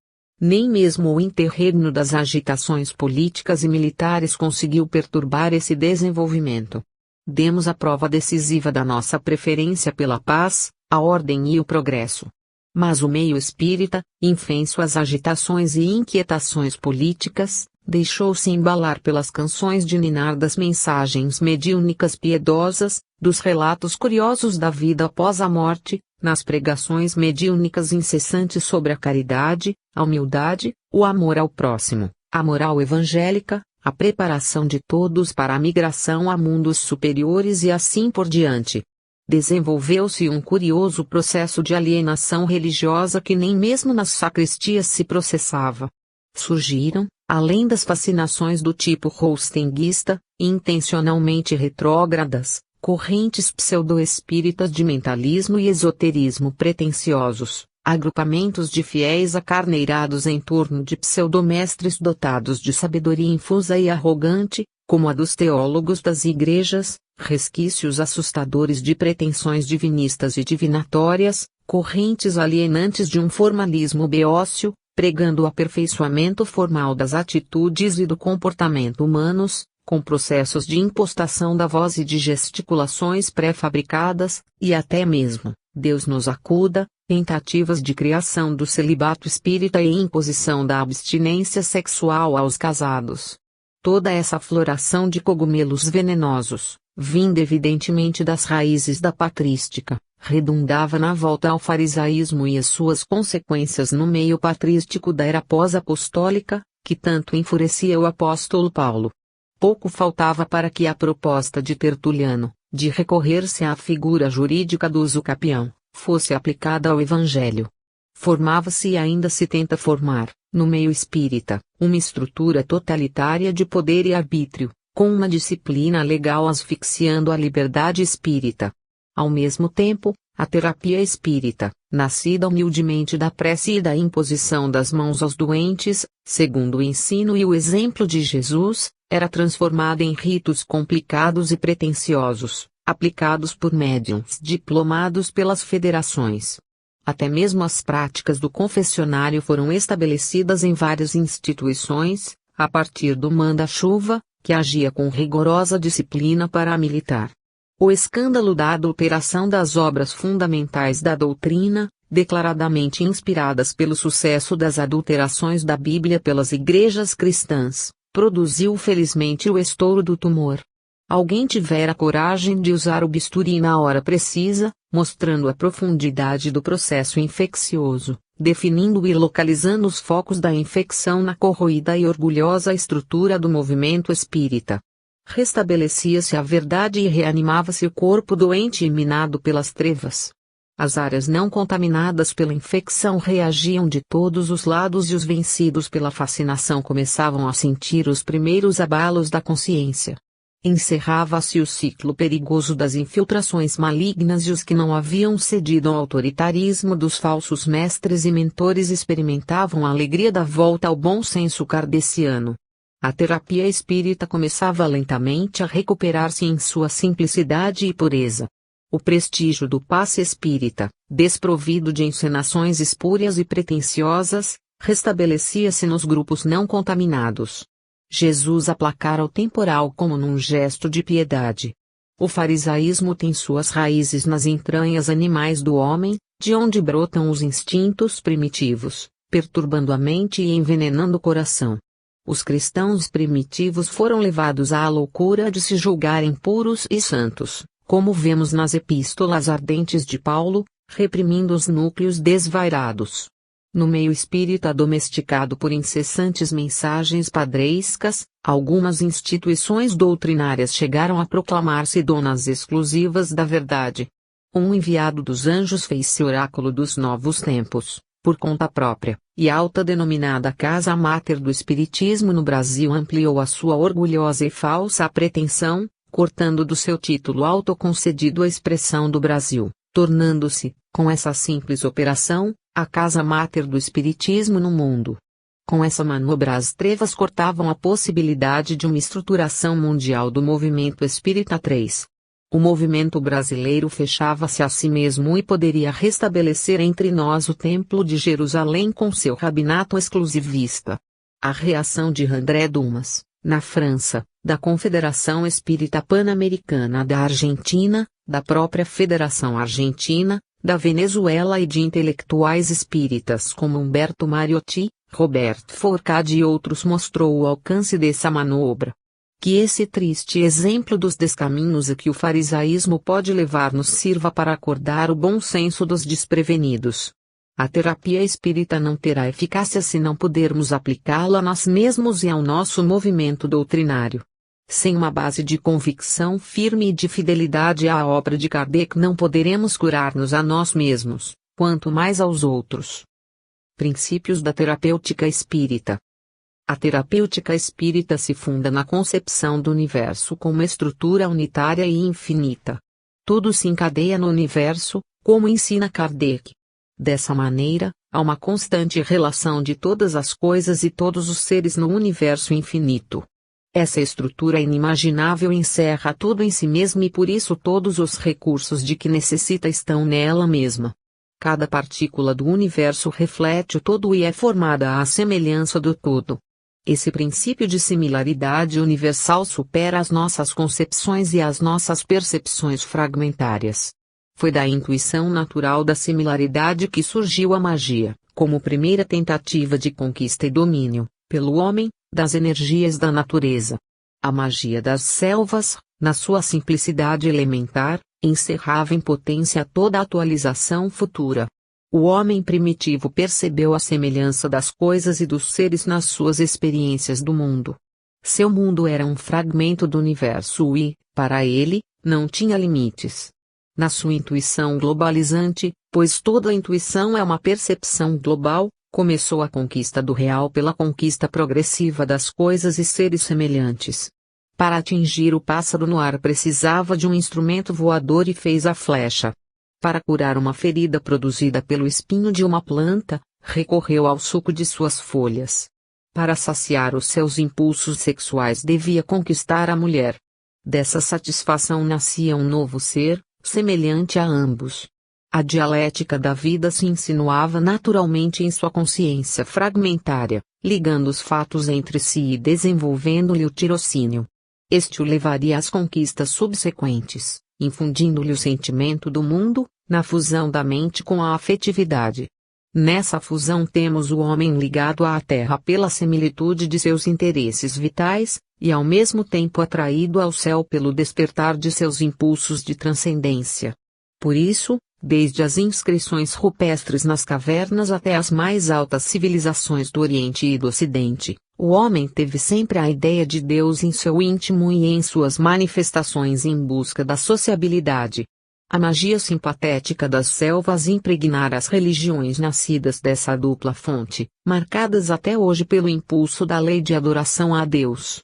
A: Nem mesmo o interregno das agitações políticas e militares conseguiu perturbar esse desenvolvimento. Demos a prova decisiva da nossa preferência pela paz, a ordem e o progresso. Mas o meio espírita, infenso às agitações e inquietações políticas, deixou-se embalar pelas canções de ninar das mensagens mediúnicas piedosas, dos relatos curiosos da vida após a morte, nas pregações mediúnicas incessantes sobre a caridade, a humildade, o amor ao próximo, a moral evangélica, a preparação de todos para a migração a mundos superiores e assim por diante. Desenvolveu-se um curioso processo de alienação religiosa que nem mesmo nas sacristias se processava. Surgiram, além das fascinações do tipo rostenguista, intencionalmente retrógradas, correntes pseudo-espíritas de mentalismo e esoterismo pretensiosos, agrupamentos de fiéis acarneirados em torno de pseudomestres dotados de sabedoria infusa e arrogante, como a dos teólogos das igrejas, resquícios assustadores de pretensões divinistas e divinatórias, correntes alienantes de um formalismo beócio, pregando o aperfeiçoamento formal das atitudes e do comportamento humanos, com processos de impostação da voz e de gesticulações pré-fabricadas, e até mesmo, Deus nos acuda, tentativas de criação do celibato espírita e imposição da abstinência sexual aos casados. Toda essa floração de cogumelos venenosos, vinda evidentemente das raízes da patrística, redundava na volta ao farisaísmo e as suas consequências no meio patrístico da era pós-apostólica, que tanto enfurecia o apóstolo Paulo. Pouco faltava para que a proposta de Tertuliano, de recorrer-se à figura jurídica do usucapião, fosse aplicada ao Evangelho. Formava-se e ainda se tenta formar, no meio espírita, uma estrutura totalitária de poder e arbítrio, com uma disciplina legal asfixiando a liberdade espírita. Ao mesmo tempo, a terapia espírita, nascida humildemente da prece e da imposição das mãos aos doentes, segundo o ensino e o exemplo de Jesus, era transformada em ritos complicados e pretensiosos, aplicados por médiuns diplomados pelas federações. Até mesmo as práticas do confessionário foram estabelecidas em várias instituições, a partir do manda-chuva, que agia com rigorosa disciplina paramilitar. O escândalo da adulteração das obras fundamentais da doutrina, declaradamente inspiradas pelo sucesso das adulterações da Bíblia pelas igrejas cristãs, produziu felizmente o estouro do tumor. Alguém tivera coragem de usar o bisturi na hora precisa, mostrando a profundidade do processo infeccioso, definindo e localizando os focos da infecção na corroída e orgulhosa estrutura do movimento espírita. Restabelecia-se a verdade e reanimava-se o corpo doente e minado pelas trevas. As áreas não contaminadas pela infecção reagiam de todos os lados e os vencidos pela fascinação começavam a sentir os primeiros abalos da consciência. Encerrava-se o ciclo perigoso das infiltrações malignas e os que não haviam cedido ao autoritarismo dos falsos mestres e mentores experimentavam a alegria da volta ao bom senso kardeciano. A terapia espírita começava lentamente a recuperar-se em sua simplicidade e pureza. O prestígio do passe espírita, desprovido de encenações espúrias e pretensiosas, restabelecia-se nos grupos não contaminados. Jesus aplacara o temporal como num gesto de piedade. O farisaísmo tem suas raízes nas entranhas animais do homem, de onde brotam os instintos primitivos, perturbando a mente e envenenando o coração. Os cristãos primitivos foram levados à loucura de se julgarem puros e santos, como vemos nas epístolas ardentes de Paulo, reprimindo os núcleos desvairados. No meio espírita domesticado por incessantes mensagens padrescas, algumas instituições doutrinárias chegaram a proclamar-se donas exclusivas da verdade. Um enviado dos anjos fez-se oráculo dos novos tempos, por conta própria, e a autodenominada Casa Máter do Espiritismo no Brasil ampliou a sua orgulhosa e falsa pretensão, cortando do seu título autoconcedido a expressão do Brasil, tornando-se, com essa simples operação, a Casa Máter do Espiritismo no mundo. Com essa manobra as trevas cortavam a possibilidade de uma estruturação mundial do movimento espírita 3. O movimento brasileiro fechava-se a si mesmo e poderia restabelecer entre nós o Templo de Jerusalém com seu rabinato exclusivista. A reação de André Dumas, na França, da Confederação Espírita Pan-Americana da Argentina, da própria Federação Argentina, da Venezuela e de intelectuais espíritas como Humberto Mariotti, Roberto Forcade e outros mostrou o alcance dessa manobra. Que esse triste exemplo dos descaminhos a que o farisaísmo pode levar-nos sirva para acordar o bom senso dos desprevenidos. A terapia espírita não terá eficácia se não pudermos aplicá-la a nós mesmos e ao nosso movimento doutrinário. Sem uma base de convicção firme e de fidelidade à obra de Kardec não poderemos curar-nos a nós mesmos, quanto mais aos outros. Princípios da terapêutica espírita. A terapêutica espírita se funda na concepção do universo como estrutura unitária e infinita. Tudo se encadeia no universo, como ensina Kardec. Dessa maneira, há uma constante relação de todas as coisas e todos os seres no universo infinito. Essa estrutura inimaginável encerra tudo em si mesma e por isso todos os recursos de que necessita estão nela mesma. Cada partícula do universo reflete o todo e é formada à semelhança do todo. Esse princípio de similaridade universal supera as nossas concepções e as nossas percepções fragmentárias. Foi da intuição natural da similaridade que surgiu a magia, como primeira tentativa de conquista e domínio, pelo homem, das energias da natureza. A magia das selvas, na sua simplicidade elementar, encerrava em potência toda a atualização futura. O homem primitivo percebeu a semelhança das coisas e dos seres nas suas experiências do mundo. Seu mundo era um fragmento do universo e, para ele, não tinha limites. Na sua intuição globalizante, pois toda intuição é uma percepção global, começou a conquista do real pela conquista progressiva das coisas e seres semelhantes. Para atingir o pássaro no ar precisava de um instrumento voador e fez a flecha. Para curar uma ferida produzida pelo espinho de uma planta, recorreu ao suco de suas folhas. Para saciar os seus impulsos sexuais devia conquistar a mulher. Dessa satisfação nascia um novo ser, semelhante a ambos. A dialética da vida se insinuava naturalmente em sua consciência fragmentária, ligando os fatos entre si e desenvolvendo-lhe o tirocínio. Este o levaria às conquistas subsequentes, infundindo-lhe o sentimento do mundo, na fusão da mente com a afetividade. Nessa fusão temos o homem ligado à terra pela similitude de seus interesses vitais, e ao mesmo tempo atraído ao céu pelo despertar de seus impulsos de transcendência. Por isso, desde as inscrições rupestres nas cavernas até as mais altas civilizações do Oriente e do Ocidente, o homem teve sempre a ideia de Deus em seu íntimo e em suas manifestações em busca da sociabilidade. A magia simpatética das selvas impregnara as religiões nascidas dessa dupla fonte, marcadas até hoje pelo impulso da lei de adoração a Deus.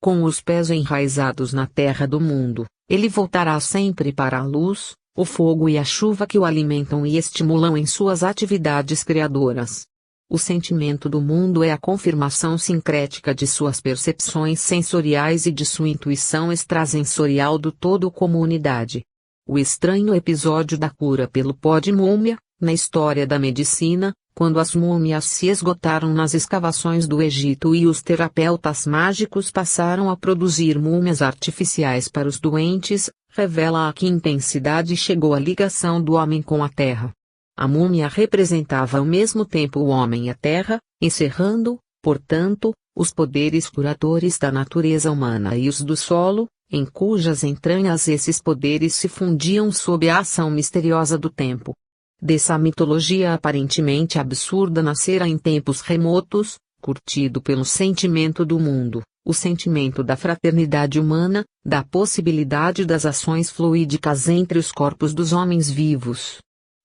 A: Com os pés enraizados na terra do mundo, ele voltará sempre para a luz, o fogo e a chuva que o alimentam e estimulam em suas atividades criadoras. O sentimento do mundo é a confirmação sincrética de suas percepções sensoriais e de sua intuição extrasensorial do todo como unidade. O estranho episódio da cura pelo pó de múmia, na história da medicina, quando as múmias se esgotaram nas escavações do Egito e os terapeutas mágicos passaram a produzir múmias artificiais para os doentes, revela a que intensidade chegou a ligação do homem com a terra. A múmia representava ao mesmo tempo o homem e a terra, encerrando, portanto, os poderes curadores da natureza humana e os do solo, em cujas entranhas esses poderes se fundiam sob a ação misteriosa do tempo. Dessa mitologia aparentemente absurda nascera em tempos remotos, curtido pelo sentimento do mundo, o sentimento da fraternidade humana, da possibilidade das ações fluídicas entre os corpos dos homens vivos.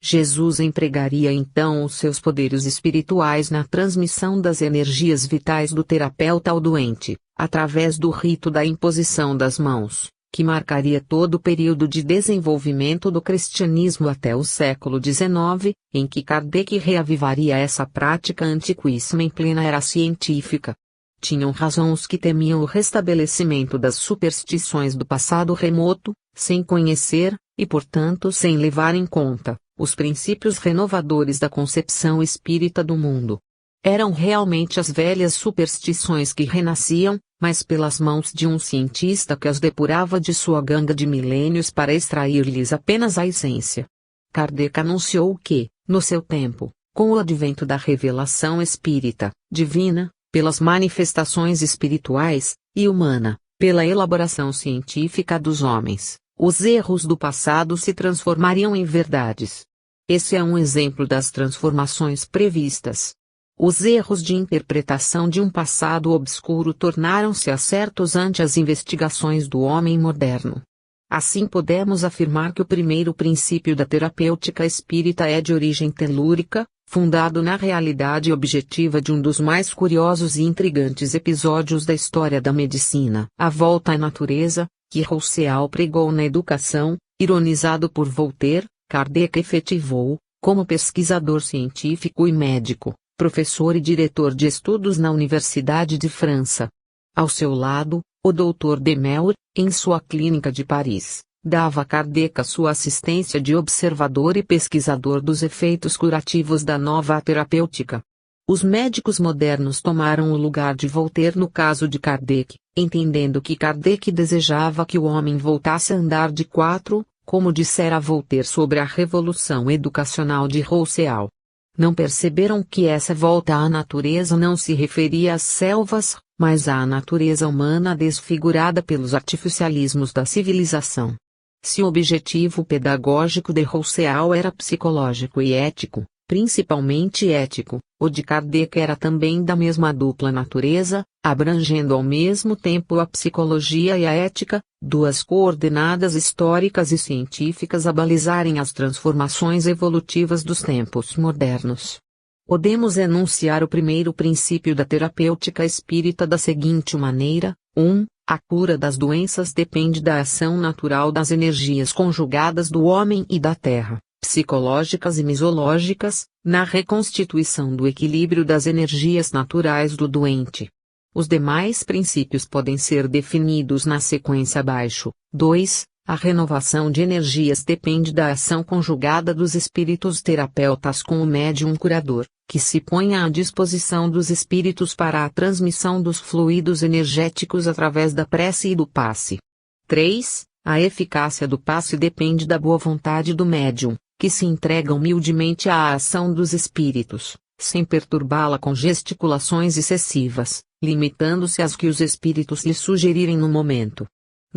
A: Jesus empregaria então os seus poderes espirituais na transmissão das energias vitais do terapeuta ao doente, através do rito da imposição das mãos, que marcaria todo o período de desenvolvimento do cristianismo até o século XIX, em que Kardec reavivaria essa prática antiquíssima em plena era científica. Tinham razão os que temiam o restabelecimento das superstições do passado remoto, sem conhecer, e portanto sem levar em conta, os princípios renovadores da concepção espírita do mundo. Eram realmente as velhas superstições que renasciam, mas pelas mãos de um cientista que as depurava de sua ganga de milênios para extrair-lhes apenas a essência. Kardec anunciou que, no seu tempo, com o advento da revelação espírita, divina, pelas manifestações espirituais, e humana, pela elaboração científica dos homens, os erros do passado se transformariam em verdades. Esse é um exemplo das transformações previstas. Os erros de interpretação de um passado obscuro tornaram-se acertos ante as investigações do homem moderno. Assim podemos afirmar que o primeiro princípio da terapêutica espírita é de origem telúrica, fundado na realidade objetiva de um dos mais curiosos e intrigantes episódios da história da medicina, a volta à natureza, que Rousseau pregou na educação, ironizado por Voltaire. Kardec efetivou, como pesquisador científico e médico, professor e diretor de estudos na Universidade de França. Ao seu lado, o Dr. Demeure, em sua clínica de Paris, dava a Kardec a sua assistência de observador e pesquisador dos efeitos curativos da nova terapêutica. Os médicos modernos tomaram o lugar de Voltaire no caso de Kardec, entendendo que Kardec desejava que o homem voltasse a andar de quatro, como dissera Voltaire sobre a revolução educacional de Rousseau. Não perceberam que essa volta à natureza não se referia às selvas, mas à natureza humana desfigurada pelos artificialismos da civilização. Se o objetivo pedagógico de Rousseau era psicológico e ético, principalmente ético, o de Kardec era também da mesma dupla natureza, abrangendo ao mesmo tempo a psicologia e a ética, duas coordenadas históricas e científicas a balizarem as transformações evolutivas dos tempos modernos. Podemos enunciar o primeiro princípio da terapêutica espírita da seguinte maneira: 1. A cura das doenças depende da ação natural das energias conjugadas do homem e da terra, psicológicas e misológicas, na reconstituição do equilíbrio das energias naturais do doente. Os demais princípios podem ser definidos na sequência abaixo. 2. A renovação de energias depende da ação conjugada dos espíritos terapeutas com o médium curador, que se põe à disposição dos espíritos para a transmissão dos fluidos energéticos através da prece e do passe. 3. A eficácia do passe depende da boa vontade do médium, que se entrega humildemente à ação dos espíritos, sem perturbá-la com gesticulações excessivas, limitando-se às que os espíritos lhe sugerirem no momento.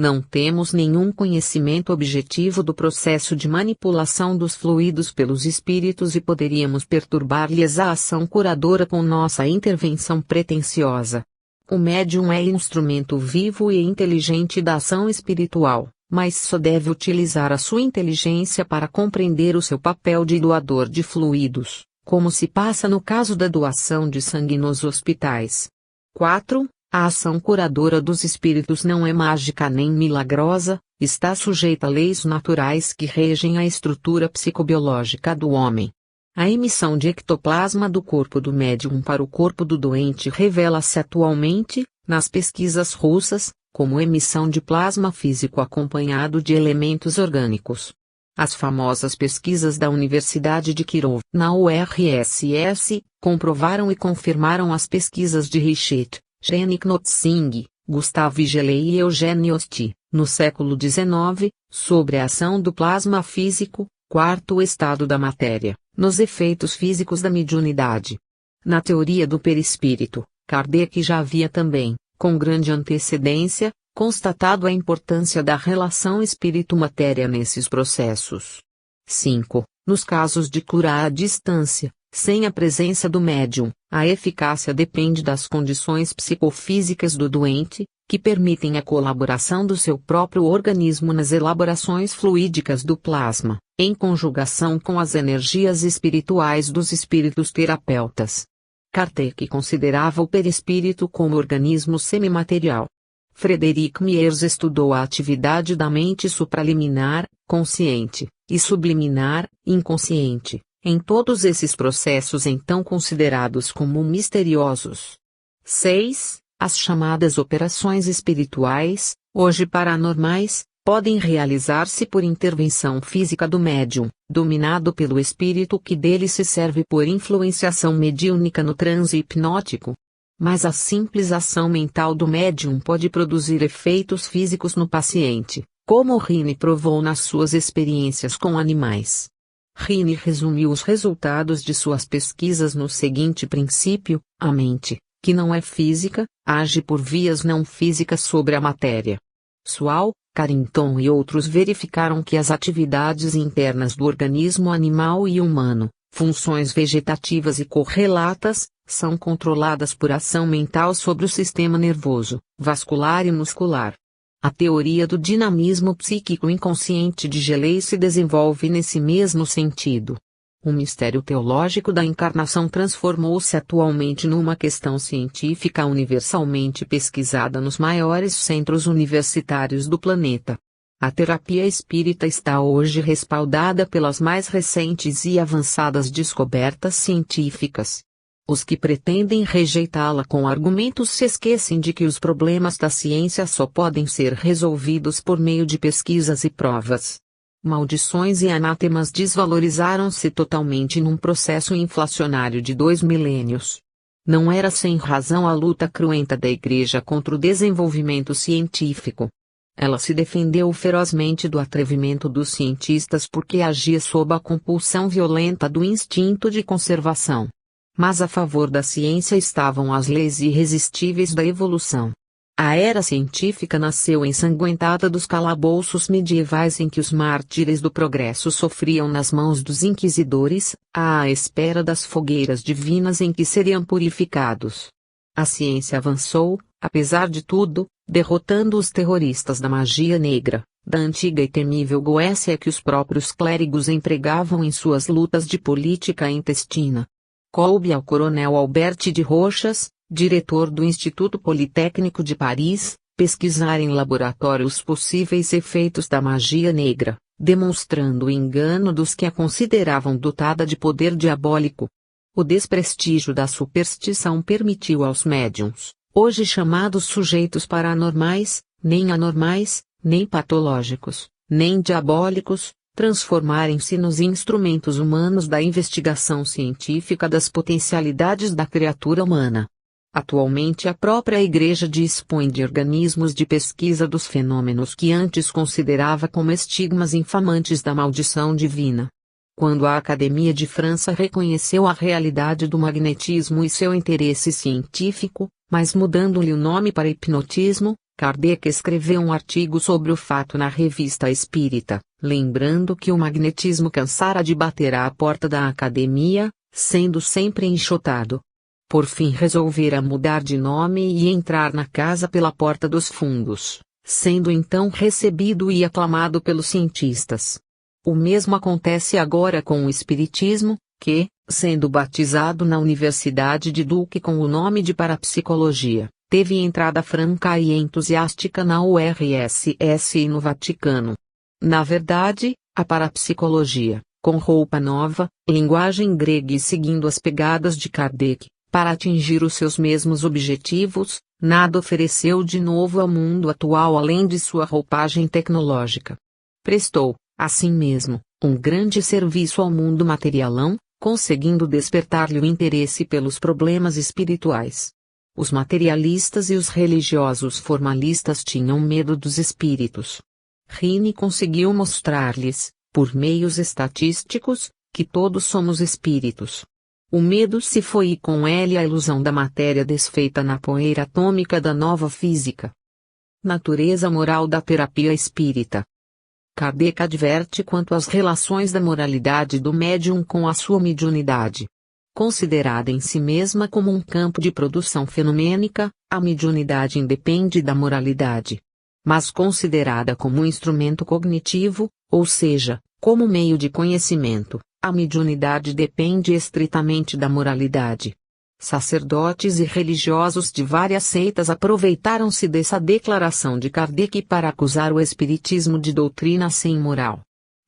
A: Não temos nenhum conhecimento objetivo do processo de manipulação dos fluidos pelos espíritos e poderíamos perturbar-lhes a ação curadora com nossa intervenção pretensiosa. O médium é instrumento vivo e inteligente da ação espiritual, mas só deve utilizar a sua inteligência para compreender o seu papel de doador de fluidos, como se passa no caso da doação de sangue nos hospitais. 4. A ação curadora dos espíritos não é mágica nem milagrosa, está sujeita a leis naturais que regem a estrutura psicobiológica do homem. A emissão de ectoplasma do corpo do médium para o corpo do doente revela-se atualmente, nas pesquisas russas, como emissão de plasma físico acompanhado de elementos orgânicos. As famosas pesquisas da Universidade de Kirov, na URSS, comprovaram e confirmaram as pesquisas de Richet, Jenny Knotzing, Gustav Vigeley e Eugène Osti, no século XIX, sobre a ação do plasma físico, quarto estado da matéria, nos efeitos físicos da mediunidade. Na teoria do perispírito, Kardec já havia também, com grande antecedência, constatado a importância da relação espírito-matéria nesses processos. 5. Nos casos de cura à distância, sem a presença do médium, a eficácia depende das condições psicofísicas do doente, que permitem a colaboração do seu próprio organismo nas elaborações fluídicas do plasma, em conjugação com as energias espirituais dos espíritos terapeutas. Kardec considerava o perispírito como organismo semimaterial. Frederic Miers estudou a atividade da mente supraliminar, consciente, e subliminar, inconsciente, em todos esses processos então considerados como misteriosos. 6. As chamadas operações espirituais, hoje paranormais, podem realizar-se por intervenção física do médium, dominado pelo espírito que dele se serve por influenciação mediúnica no transe hipnótico. Mas a simples ação mental do médium pode produzir efeitos físicos no paciente, como Rini provou nas suas experiências com animais. Rini resumiu os resultados de suas pesquisas no seguinte princípio: a mente, que não é física, age por vias não físicas sobre a matéria. Swall, Carrington e outros verificaram que as atividades internas do organismo animal e humano, funções vegetativas e correlatas, são controladas por ação mental sobre o sistema nervoso, vascular e muscular. A teoria do dinamismo psíquico inconsciente de Geley se desenvolve nesse mesmo sentido. O mistério teológico da encarnação transformou-se atualmente numa questão científica universalmente pesquisada nos maiores centros universitários do planeta. A terapia espírita está hoje respaldada pelas mais recentes e avançadas descobertas científicas. Os que pretendem rejeitá-la com argumentos se esquecem de que os problemas da ciência só podem ser resolvidos por meio de pesquisas e provas. Maldições e anátemas desvalorizaram-se totalmente num processo inflacionário de 2 milênios. Não era sem razão a luta cruenta da Igreja contra o desenvolvimento científico. Ela se defendeu ferozmente do atrevimento dos cientistas porque agia sob a compulsão violenta do instinto de conservação. Mas a favor da ciência estavam as leis irresistíveis da evolução. A era científica nasceu ensanguentada dos calabouços medievais em que os mártires do progresso sofriam nas mãos dos inquisidores, à espera das fogueiras divinas em que seriam purificados. A ciência avançou, apesar de tudo, derrotando os terroristas da magia negra, da antiga e temível Goécia que os próprios clérigos empregavam em suas lutas de política intestina. Coube ao coronel Albert de Rochas, diretor do Instituto Politécnico de Paris, pesquisar em laboratório os possíveis efeitos da magia negra, demonstrando o engano dos que a consideravam dotada de poder diabólico. O desprestígio da superstição permitiu aos médiuns, hoje chamados sujeitos paranormais, nem anormais, nem patológicos, nem diabólicos, transformarem-se nos instrumentos humanos da investigação científica das potencialidades da criatura humana. Atualmente a própria Igreja dispõe de organismos de pesquisa dos fenômenos que antes considerava como estigmas infamantes da maldição divina. Quando a Academia de França reconheceu a realidade do magnetismo e seu interesse científico, mas mudando-lhe o nome para hipnotismo, Kardec escreveu um artigo sobre o fato na Revista Espírita, lembrando que o magnetismo cansara de bater à porta da Academia, sendo sempre enxotado. Por fim resolvera mudar de nome e entrar na casa pela porta dos fundos, sendo então recebido e aclamado pelos cientistas. O mesmo acontece agora com o Espiritismo, que, sendo batizado na Universidade de Duke com o nome de Parapsicologia, teve entrada franca e entusiástica na URSS e no Vaticano. Na verdade, a parapsicologia, com roupa nova, linguagem grega e seguindo as pegadas de Kardec, para atingir os seus mesmos objetivos, nada ofereceu de novo ao mundo atual além de sua roupagem tecnológica. Prestou, assim mesmo, um grande serviço ao mundo materialão, conseguindo despertar-lhe o interesse pelos problemas espirituais. Os materialistas e os religiosos formalistas tinham medo dos espíritos. Rini conseguiu mostrar-lhes, por meios estatísticos, que todos somos espíritos. O medo se foi e com ele a ilusão da matéria desfeita na poeira atômica da nova física. Natureza moral da terapia espírita. Kardec adverte quanto às relações da moralidade do médium com a sua mediunidade. Considerada em si mesma como um campo de produção fenomênica, a mediunidade independe da moralidade. Mas considerada como um instrumento cognitivo, ou seja, como meio de conhecimento, a mediunidade depende estritamente da moralidade. Sacerdotes e religiosos de várias seitas aproveitaram-se dessa declaração de Kardec para acusar o espiritismo de doutrina sem moral.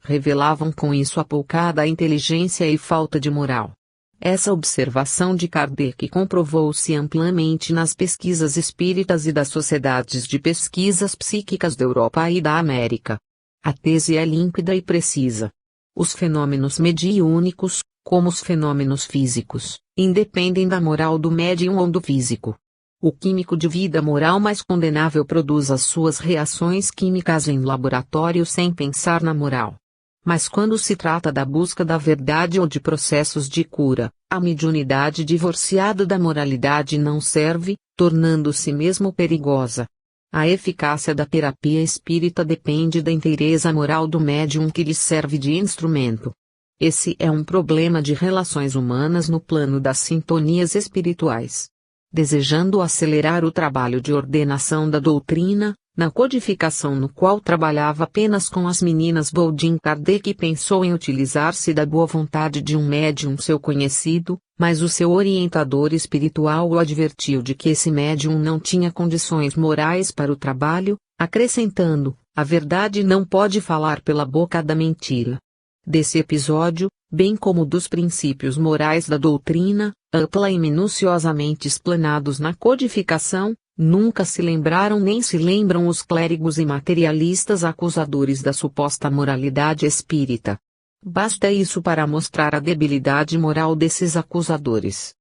A: Revelavam com isso apoucada inteligência e falta de moral. Essa observação de Kardec comprovou-se amplamente nas pesquisas espíritas e das sociedades de pesquisas psíquicas da Europa e da América. A tese é límpida e precisa. Os fenômenos mediúnicos, como os fenômenos físicos, independem da moral do médium ou do físico. O químico de vida moral mais condenável produz as suas reações químicas em laboratório sem pensar na moral. Mas quando se trata da busca da verdade ou de processos de cura, a mediunidade divorciada da moralidade não serve, tornando-se mesmo perigosa. A eficácia da terapia espírita depende da inteireza moral do médium que lhe serve de instrumento. Esse é um problema de relações humanas no plano das sintonias espirituais. Desejando acelerar o trabalho de ordenação da doutrina, na codificação no qual trabalhava apenas com as meninas Boldin, Kardec pensou em utilizar-se da boa vontade de um médium seu conhecido, mas o seu orientador espiritual o advertiu de que esse médium não tinha condições morais para o trabalho, acrescentando: a verdade não pode falar pela boca da mentira. Desse episódio, bem como dos princípios morais da doutrina, ampla e minuciosamente explanados na codificação, nunca se lembraram nem se lembram os clérigos e materialistas acusadores da suposta moralidade espírita. Basta isso para mostrar a debilidade moral desses acusadores.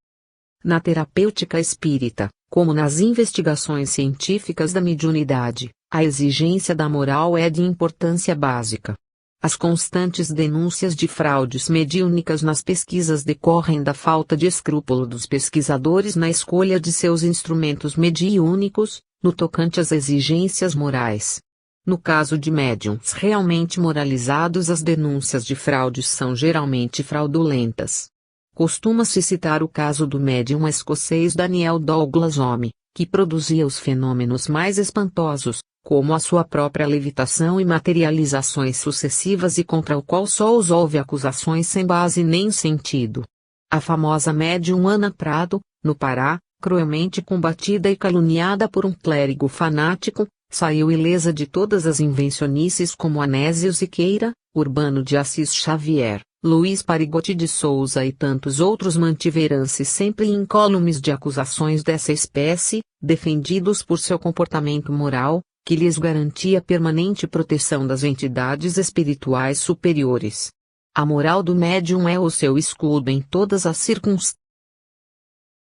A: Na terapêutica espírita, como nas investigações científicas da mediunidade, a exigência da moral é de importância básica. As constantes denúncias de fraudes mediúnicas nas pesquisas decorrem da falta de escrúpulo dos pesquisadores na escolha de seus instrumentos mediúnicos, no tocante às exigências morais. No caso de médiuns realmente moralizados, as denúncias de fraudes são geralmente fraudulentas. Costuma-se citar o caso do médium escocês Daniel Douglas Home, que produzia os fenômenos mais espantosos, como a sua própria levitação e materializações sucessivas, e contra o qual só houve acusações sem base nem sentido. A famosa médium Ana Prado, no Pará, cruelmente combatida e caluniada por um clérigo fanático, saiu ilesa de todas as invencionices como Anésio Siqueira, Urbano de Assis Xavier, Luiz Parigotti de Souza e tantos outros mantiveram-se sempre incólumes de acusações dessa espécie, defendidos por seu comportamento moral, que lhes garantia permanente proteção das entidades espirituais superiores. A moral do médium é o seu escudo em todas as circunstâncias.